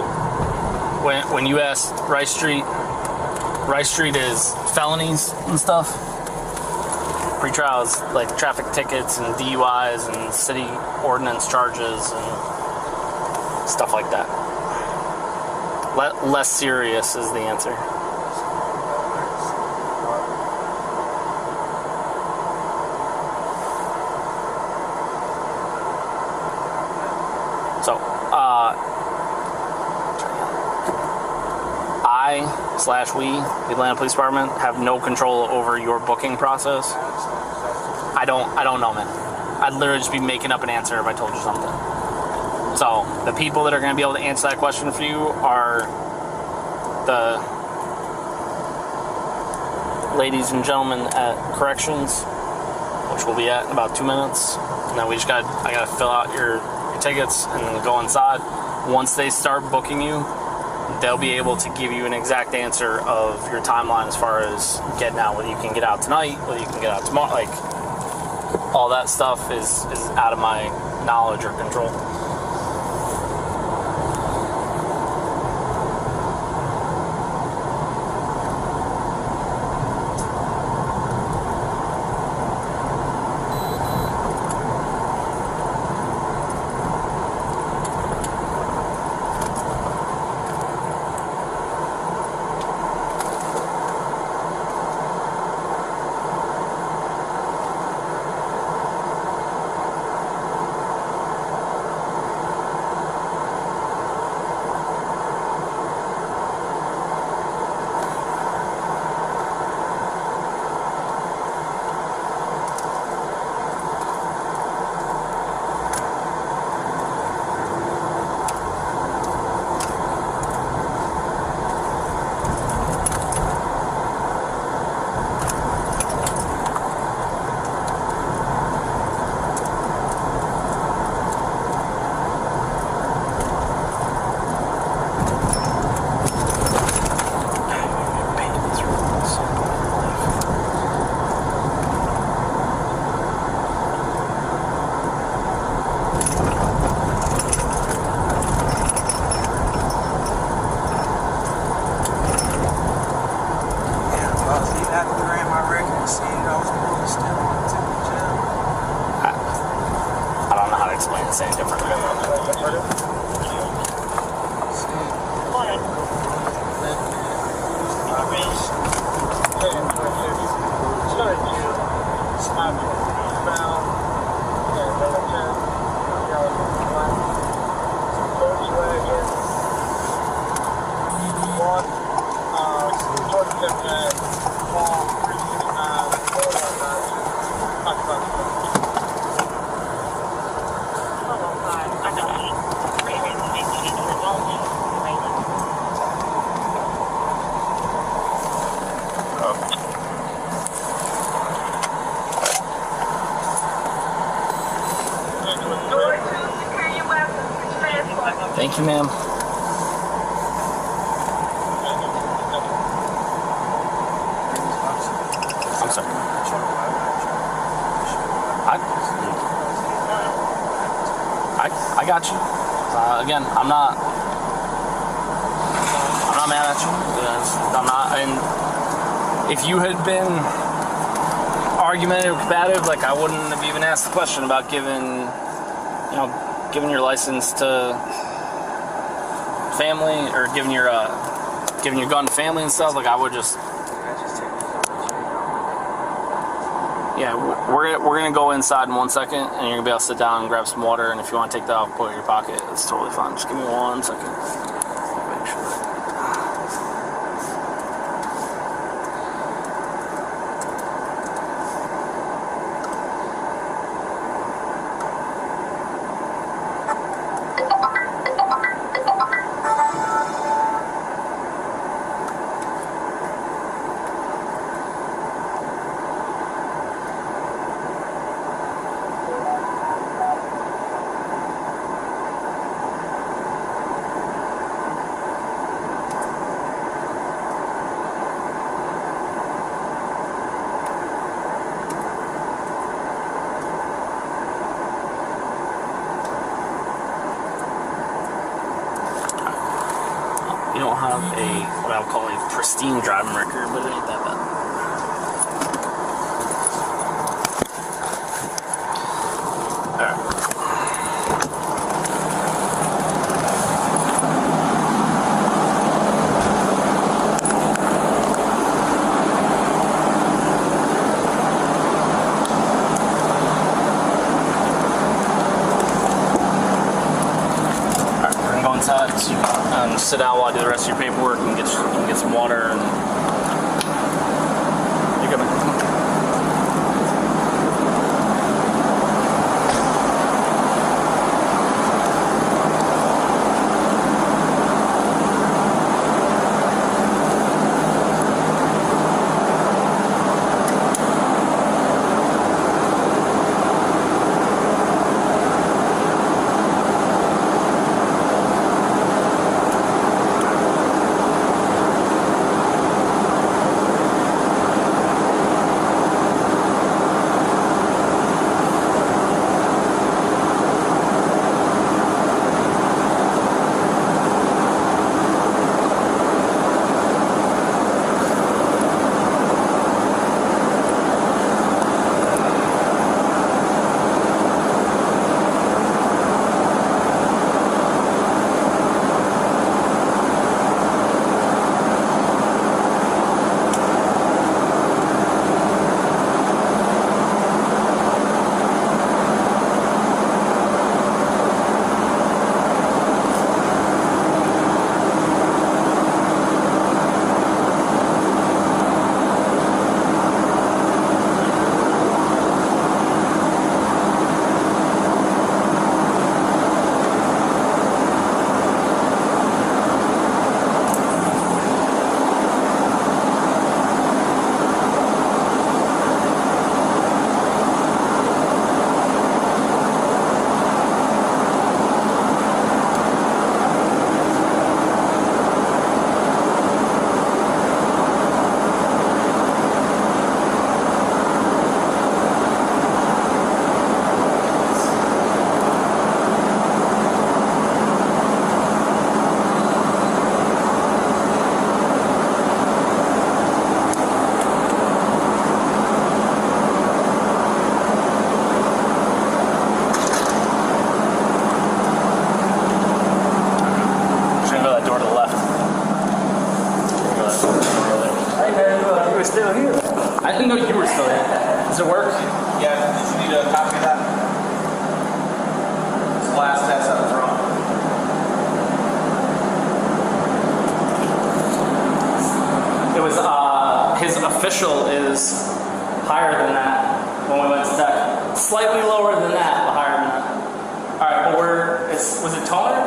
A: when you ask Rice Street is felonies and stuff. Pre-trial is like traffic tickets and DUIs and city ordinance charges and stuff like that. Less serious is the answer. So, we, the Atlanta Police Department, have no control over your booking process. I don't know, man. I'd literally just be making up an answer if I told you something. So, the people that are going to be able to answer that question for you are the ladies and gentlemen at corrections, which we'll be at in about 2 minutes. And then I gotta fill out your tickets and then go inside. Once they start booking you, they'll be able to give you an exact answer of your timeline as far as getting out, whether you can get out tonight, whether you can get out tomorrow. Like, all that stuff is out of my knowledge or control. Thank you, ma'am. I'm sorry. I got you. Again, I'm not mad at you. I'm not. And if you had been argumentative, combative, like I wouldn't have even asked the question about giving your license to family or giving your gun to family and stuff. Like I would just. Yeah, we're gonna go inside in 1 second, and you're gonna be able to sit down and grab some water. And if you want to take that off, put it in your pocket. It's totally fine. Just give me 1 second. Make sure. have what I'll call a pristine driving record, but it ain't that bad. Sit out while I do the rest of your paperwork and get some water and you're good, man. Come on. I didn't know you were still in. Does it work?
B: Yeah, did you need a copy of that? It's the last test that was wrong.
A: It was, his official is higher than that when we went to tech. Slightly lower than that, but higher than that. Alright, but was it toner?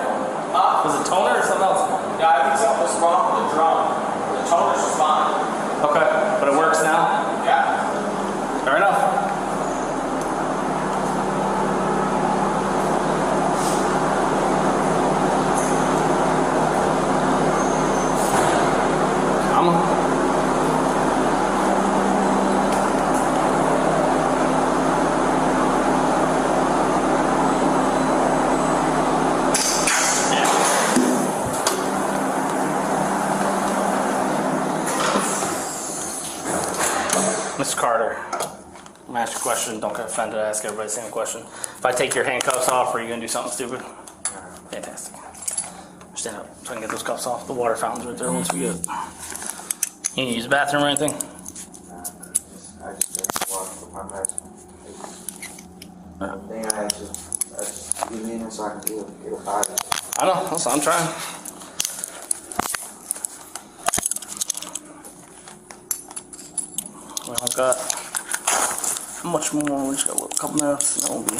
A: Was it toner or something else?
B: Yeah, I think something was wrong with the drum. The toner's fine.
A: Okay, but it works now?
B: Yeah.
A: Fair enough. Come on. Mr. Carter, I'm gonna ask you a question. Don't get offended. I ask everybody the same question. If I take your handcuffs off, are you gonna do something stupid? Fantastic. Stand up so I can get those cuffs off. The water fountain's right there once we get it. You need to use the bathroom or anything?
B: I just didn't walk with my mask. Then I just get in so I can get a body.
A: I know. That's what I'm trying. Well, I've got how much more? We just got a couple minutes. That will be.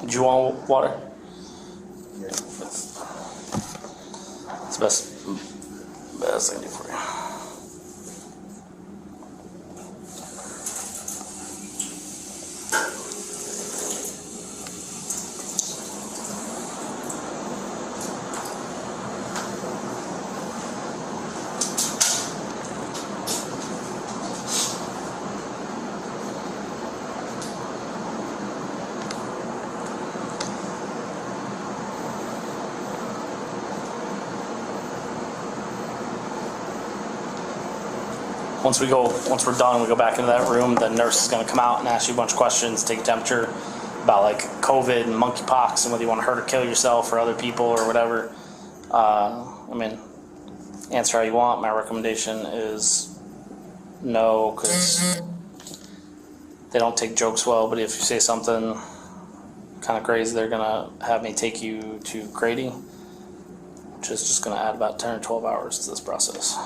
A: Do you want water?
B: Yeah.
A: It's the best I can do for you. Once we're done, we go back into that room. The nurse is going to come out and ask you a bunch of questions, take a temperature about like COVID and monkeypox and whether you want to hurt or kill yourself or other people or whatever. I mean, answer how you want. My recommendation is no, because they don't take jokes well. But if you say something kind of crazy, they're going to have me take you to Grady, which is just going to add about 10 or 12 hours to this process.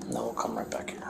A: And then we'll come right back here.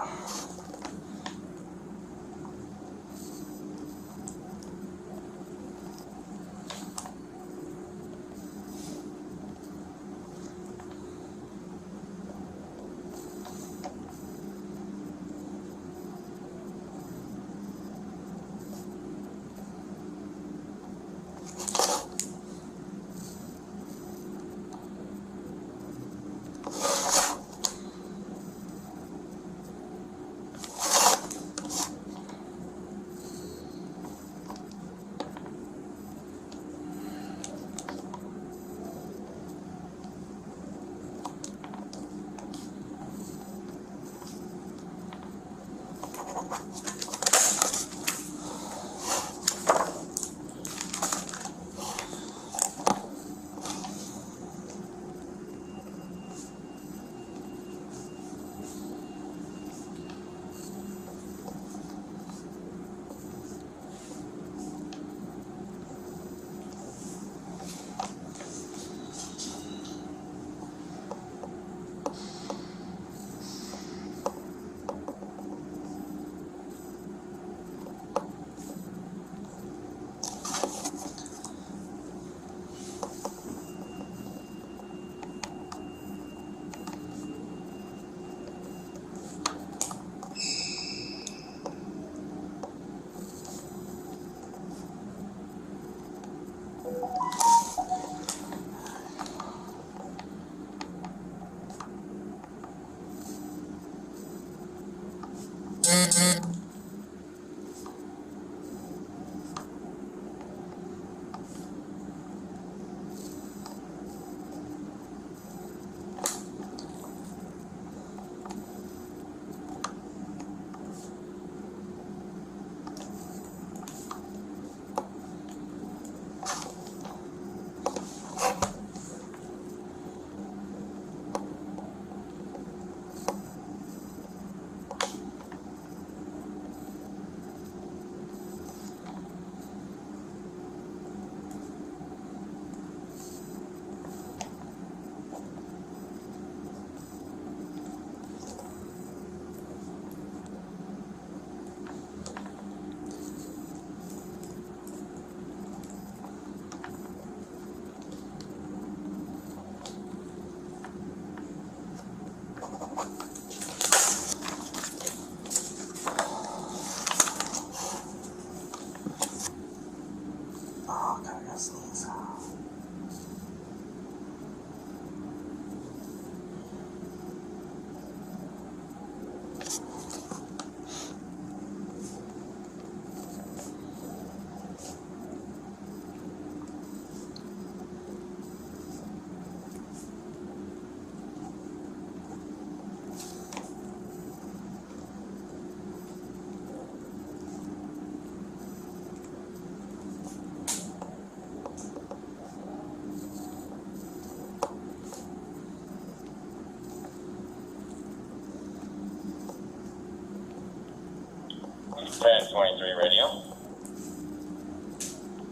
H: Trans 23 radio.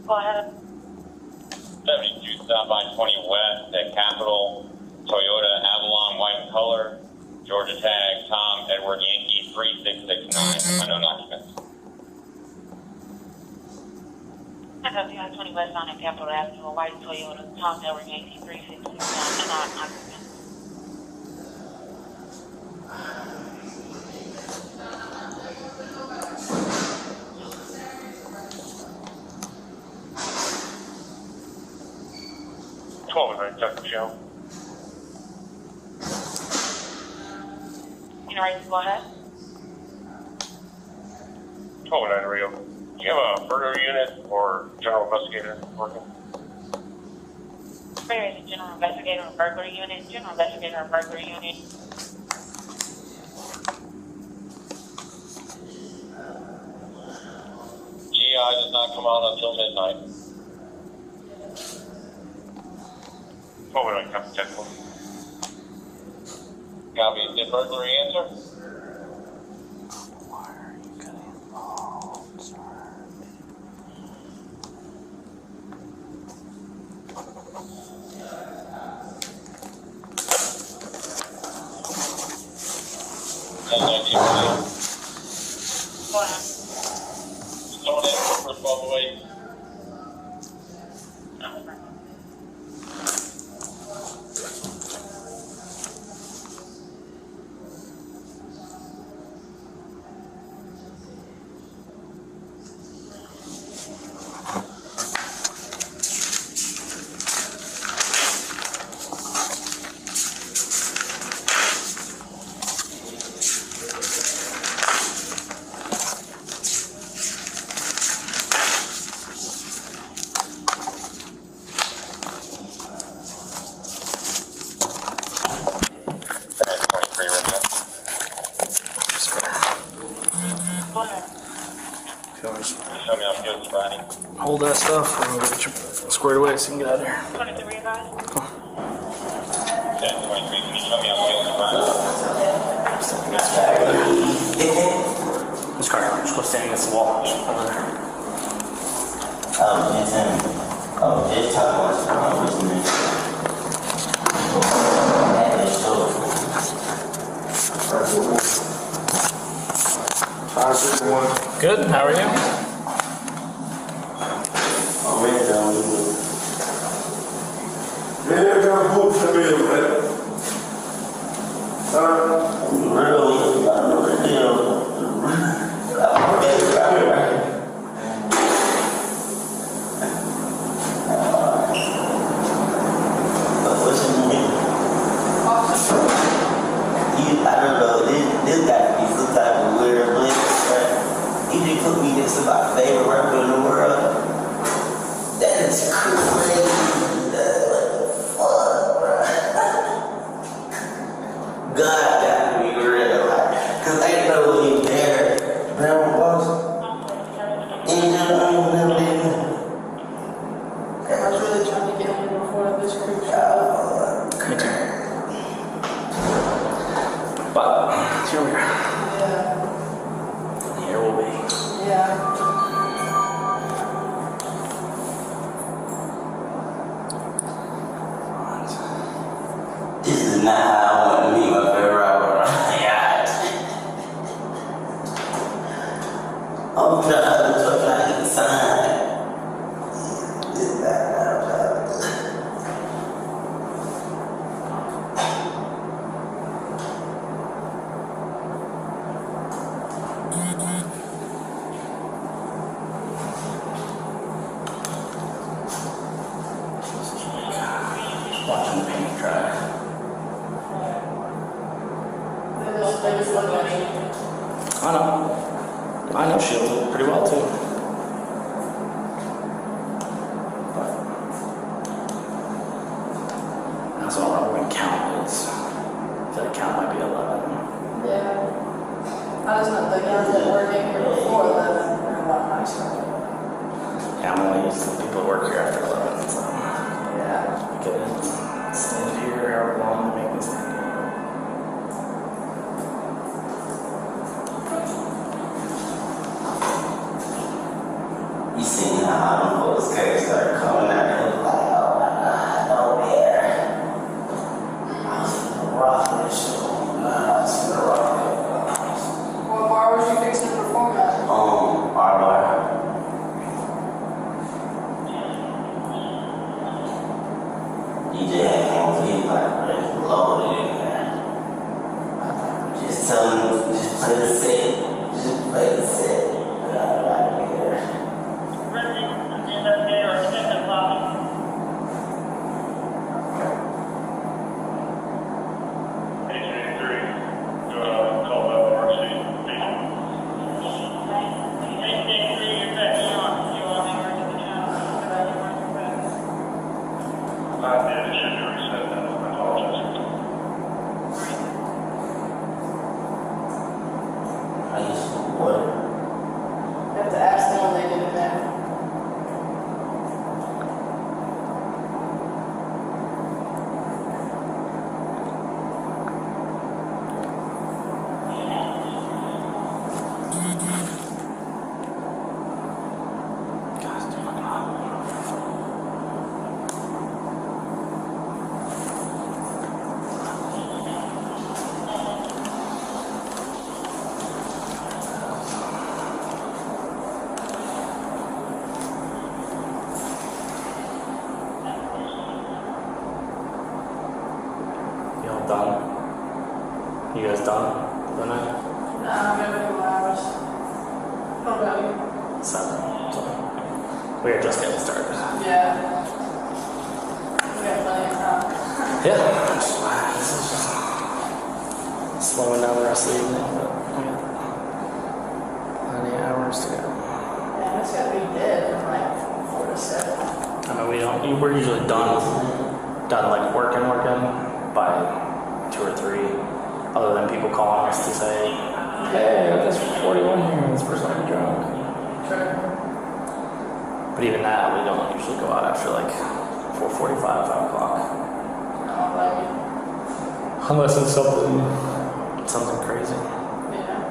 E: Go ahead.
H: 72 stop by 20 west at Capitol, Toyota Avalon white in color, Georgia tag, Tom Edward Yankee 3669, unknown occupants.
E: I got 20 West on at Capitol Avenue, a white Toyota, Tom Edward Yankee 366.
C: Show.
E: You ready to go ahead?
C: 1209 Rio. Do you have a murder unit or general investigator working?
E: Where is it? General investigator or burglary unit? General investigator or burglary unit?
H: GI does not come out until midnight.
C: 1209 Captain Technical.
H: Copy. Did burglary answer?
E: Go ahead.
H: Someone in for 1208.
A: Hold that stuff. We're gonna get you squared away so you can get out of here.
E: 23 advised.
H: 1023, can you show me how to
A: This car, just go stand against the wall. Over there.
I: This time was
A: Good. How are you? I know she'll pretty well too. That's all I'm going to count is. That count might be 11.
J: Yeah. I just know the guns that were in here before 11 are a lot nicer.
A: Yeah, I'm only used to the people that work here after 11. So
J: Yeah.
A: we could stand here however long to make this thing.
I: You see how them folks start coming out and like, oh my God, no air. I was gonna rock this shit. I was gonna rock it.
J: What bar was you fixing to perform at?
I: Bar. He just had him, he was like, bro, it's loaded in there. Just tell him, just play the set. Just play the set. Get out of here.
J: You have to ask them when they get it back.
A: Y'all done? You guys done for the night?
J: Nah, I'm gonna be 2 hours. How about you?
A: 7. So we're just getting started.
J: Yeah. We got plenty of time.
A: Yeah. This is just slowing down the rest of the evening, but we got plenty of hours to go.
J: Yeah, it's gotta be dead from like 4 to 7.
A: I mean, we're usually done like working by 2 or 3. Other than people calling us to say, hey, I got this 41 here, and this person might be drunk.
J: True.
A: But even that, we don't usually go out after like 4:45, 5 o'clock.
J: I don't like it.
A: Unless it's something crazy.
J: Yeah.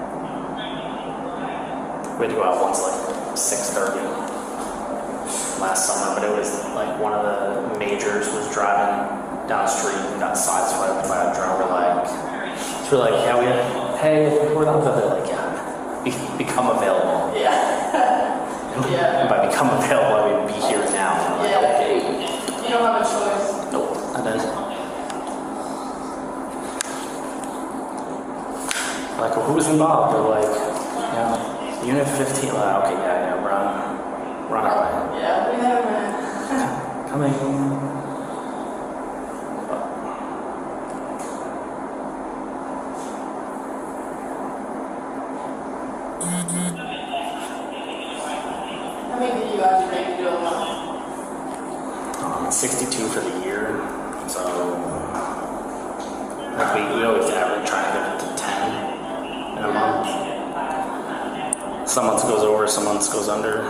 A: We had to go out once like 6:30 last summer, but it was like one of the majors was driving down the street and got sideswiped by a drunk. We're like, yeah, hey, we're not available. Like, yeah, become available.
J: Yeah. Yeah.
A: And by become available, I mean be here now. I'm like,
J: Yeah.
A: okay.
J: You don't have a choice.
A: Nope, I didn't. Like, well, who's involved? They're like, yeah, Unit 15. Like, okay, yeah, run away.
J: Yeah, we have a minute.
A: Coming.
J: How many did you guys make to do a month?
A: 62 for the year. So, like we always average trying to get it to 10 in a month. Some months goes over, some months goes under.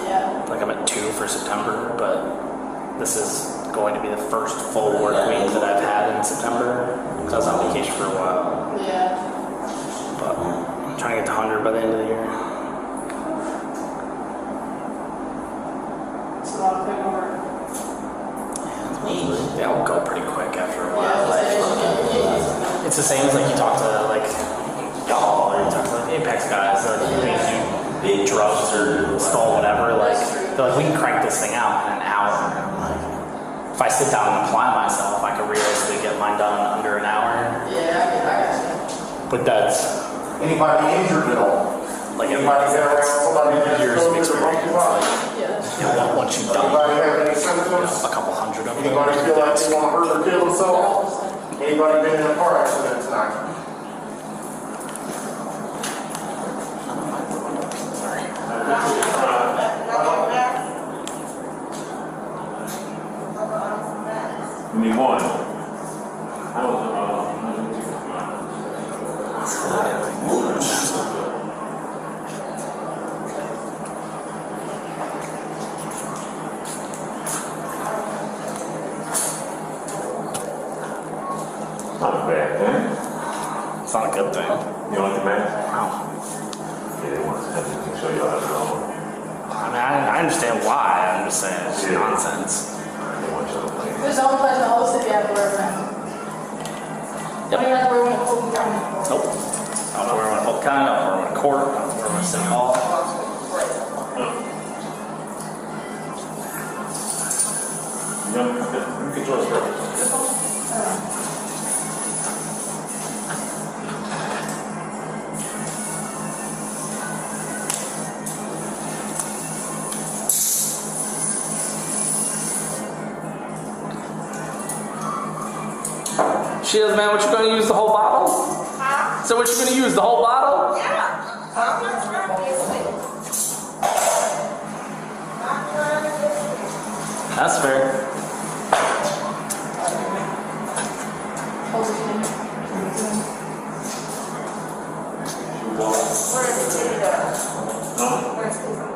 J: Yeah.
A: Like I'm at 2 for September, but this is going to be the first full work week that I've had in September because I was on vacation for a while.
J: Yeah.
A: But I'm trying to get to 100 by the end of the year.
J: It's a lot of paperwork.
A: Yeah, it'll go pretty quick after a while.
J: Yeah,
A: It's the same as like you talk to like y'all or you talk to like Apex guys that like, do big drugs or stall whatever. Like they're like, we can crank this thing out in an hour. Like, if I sit down and apply myself, I can realistically get mine done in under an hour.
J: Yeah, I got you.
A: But that's
C: Anybody injured at all?
A: like
C: Anybody get around somebody that
A: years of experience. Like,
J: Yeah.
A: once you've done
C: Anybody have any symptoms?
A: a couple hundred of them.
C: Anybody feel like they want to hurt or kill themselves? Anybody been in a car accident tonight?
A: Sorry.
K: Give me one. Not a bad thing.
A: It's not a good thing.
K: You don't like the match?
A: Wow.
K: Yeah, they want to show you how to go.
A: I mean, I understand why. I'm just saying it's nonsense.
K: They want you to play.
J: There's no place to host if you have to wear a mask. What do you have to wear when you pull down?
A: Nope. I don't know where I'm going to Polk County, I don't know where I'm going to court, I don't know where I'm going to City Hall.
K: You can join us.
A: Cheers, man. What you gonna use the whole bottle?
G: Huh?
A: So what you gonna use the whole bottle?
G: Yeah. I'm not trying to use it.
A: That's fair.
G: Where's the video? Where's the video?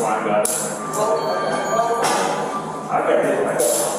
K: I got it. I got it.
G: Where's the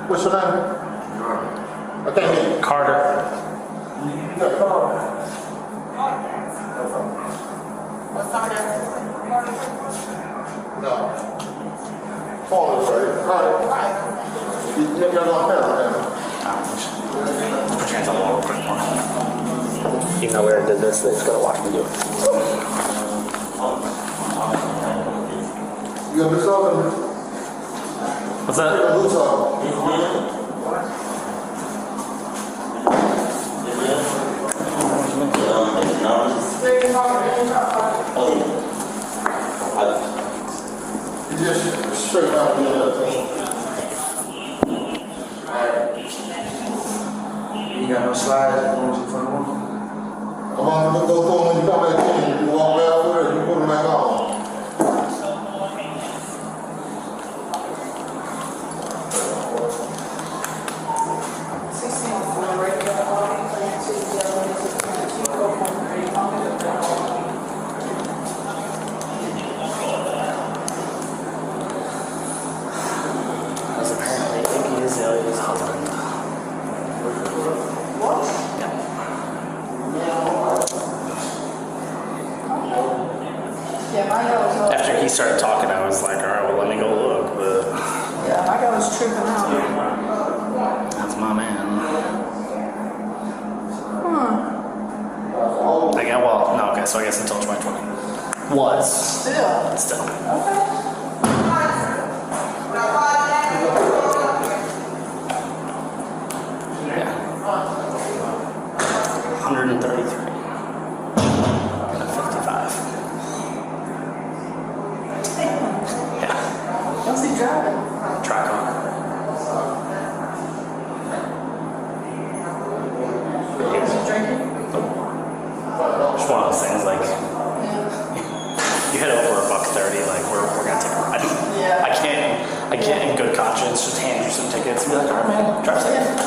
L: What's your name? I can't hear you.
A: Carter.
L: Yeah, come on.
G: What's on there?
L: No. Paul is right. Right.
G: Right.
L: You're not there,
A: Put your hands on the wall real quick.
B: Even though we already did this, they just gotta watch me do it.
L: You gonna do something?
A: What's that?
L: You gonna do something? You just straight out the other thing.
B: You got no slides going for the one?
L: Come on, go through them when you come back in. You walk barefoot or you put them back on.
B: Because apparently Iggy Azalea's husband.
J: Yeah, my guy was
A: After he started talking, I was like, all right, well, let me go look. But
J: yeah, my guy was tripping out.
A: that's my man.
J: Hmm.
A: I guess, well, no, okay, so I guess until 2020. Was.
J: Still.
A: Still.
J: Okay.
A: Yeah. 133. And 55. Yeah.
J: What's he driving?
A: Track on.
J: Is he drinking?
A: Just one of those things, like, you hit over $130, like, we're gonna take a ride.
J: Yeah.
A: I can't in good conscience just hand you some tickets and be like, all right, man, drive safe.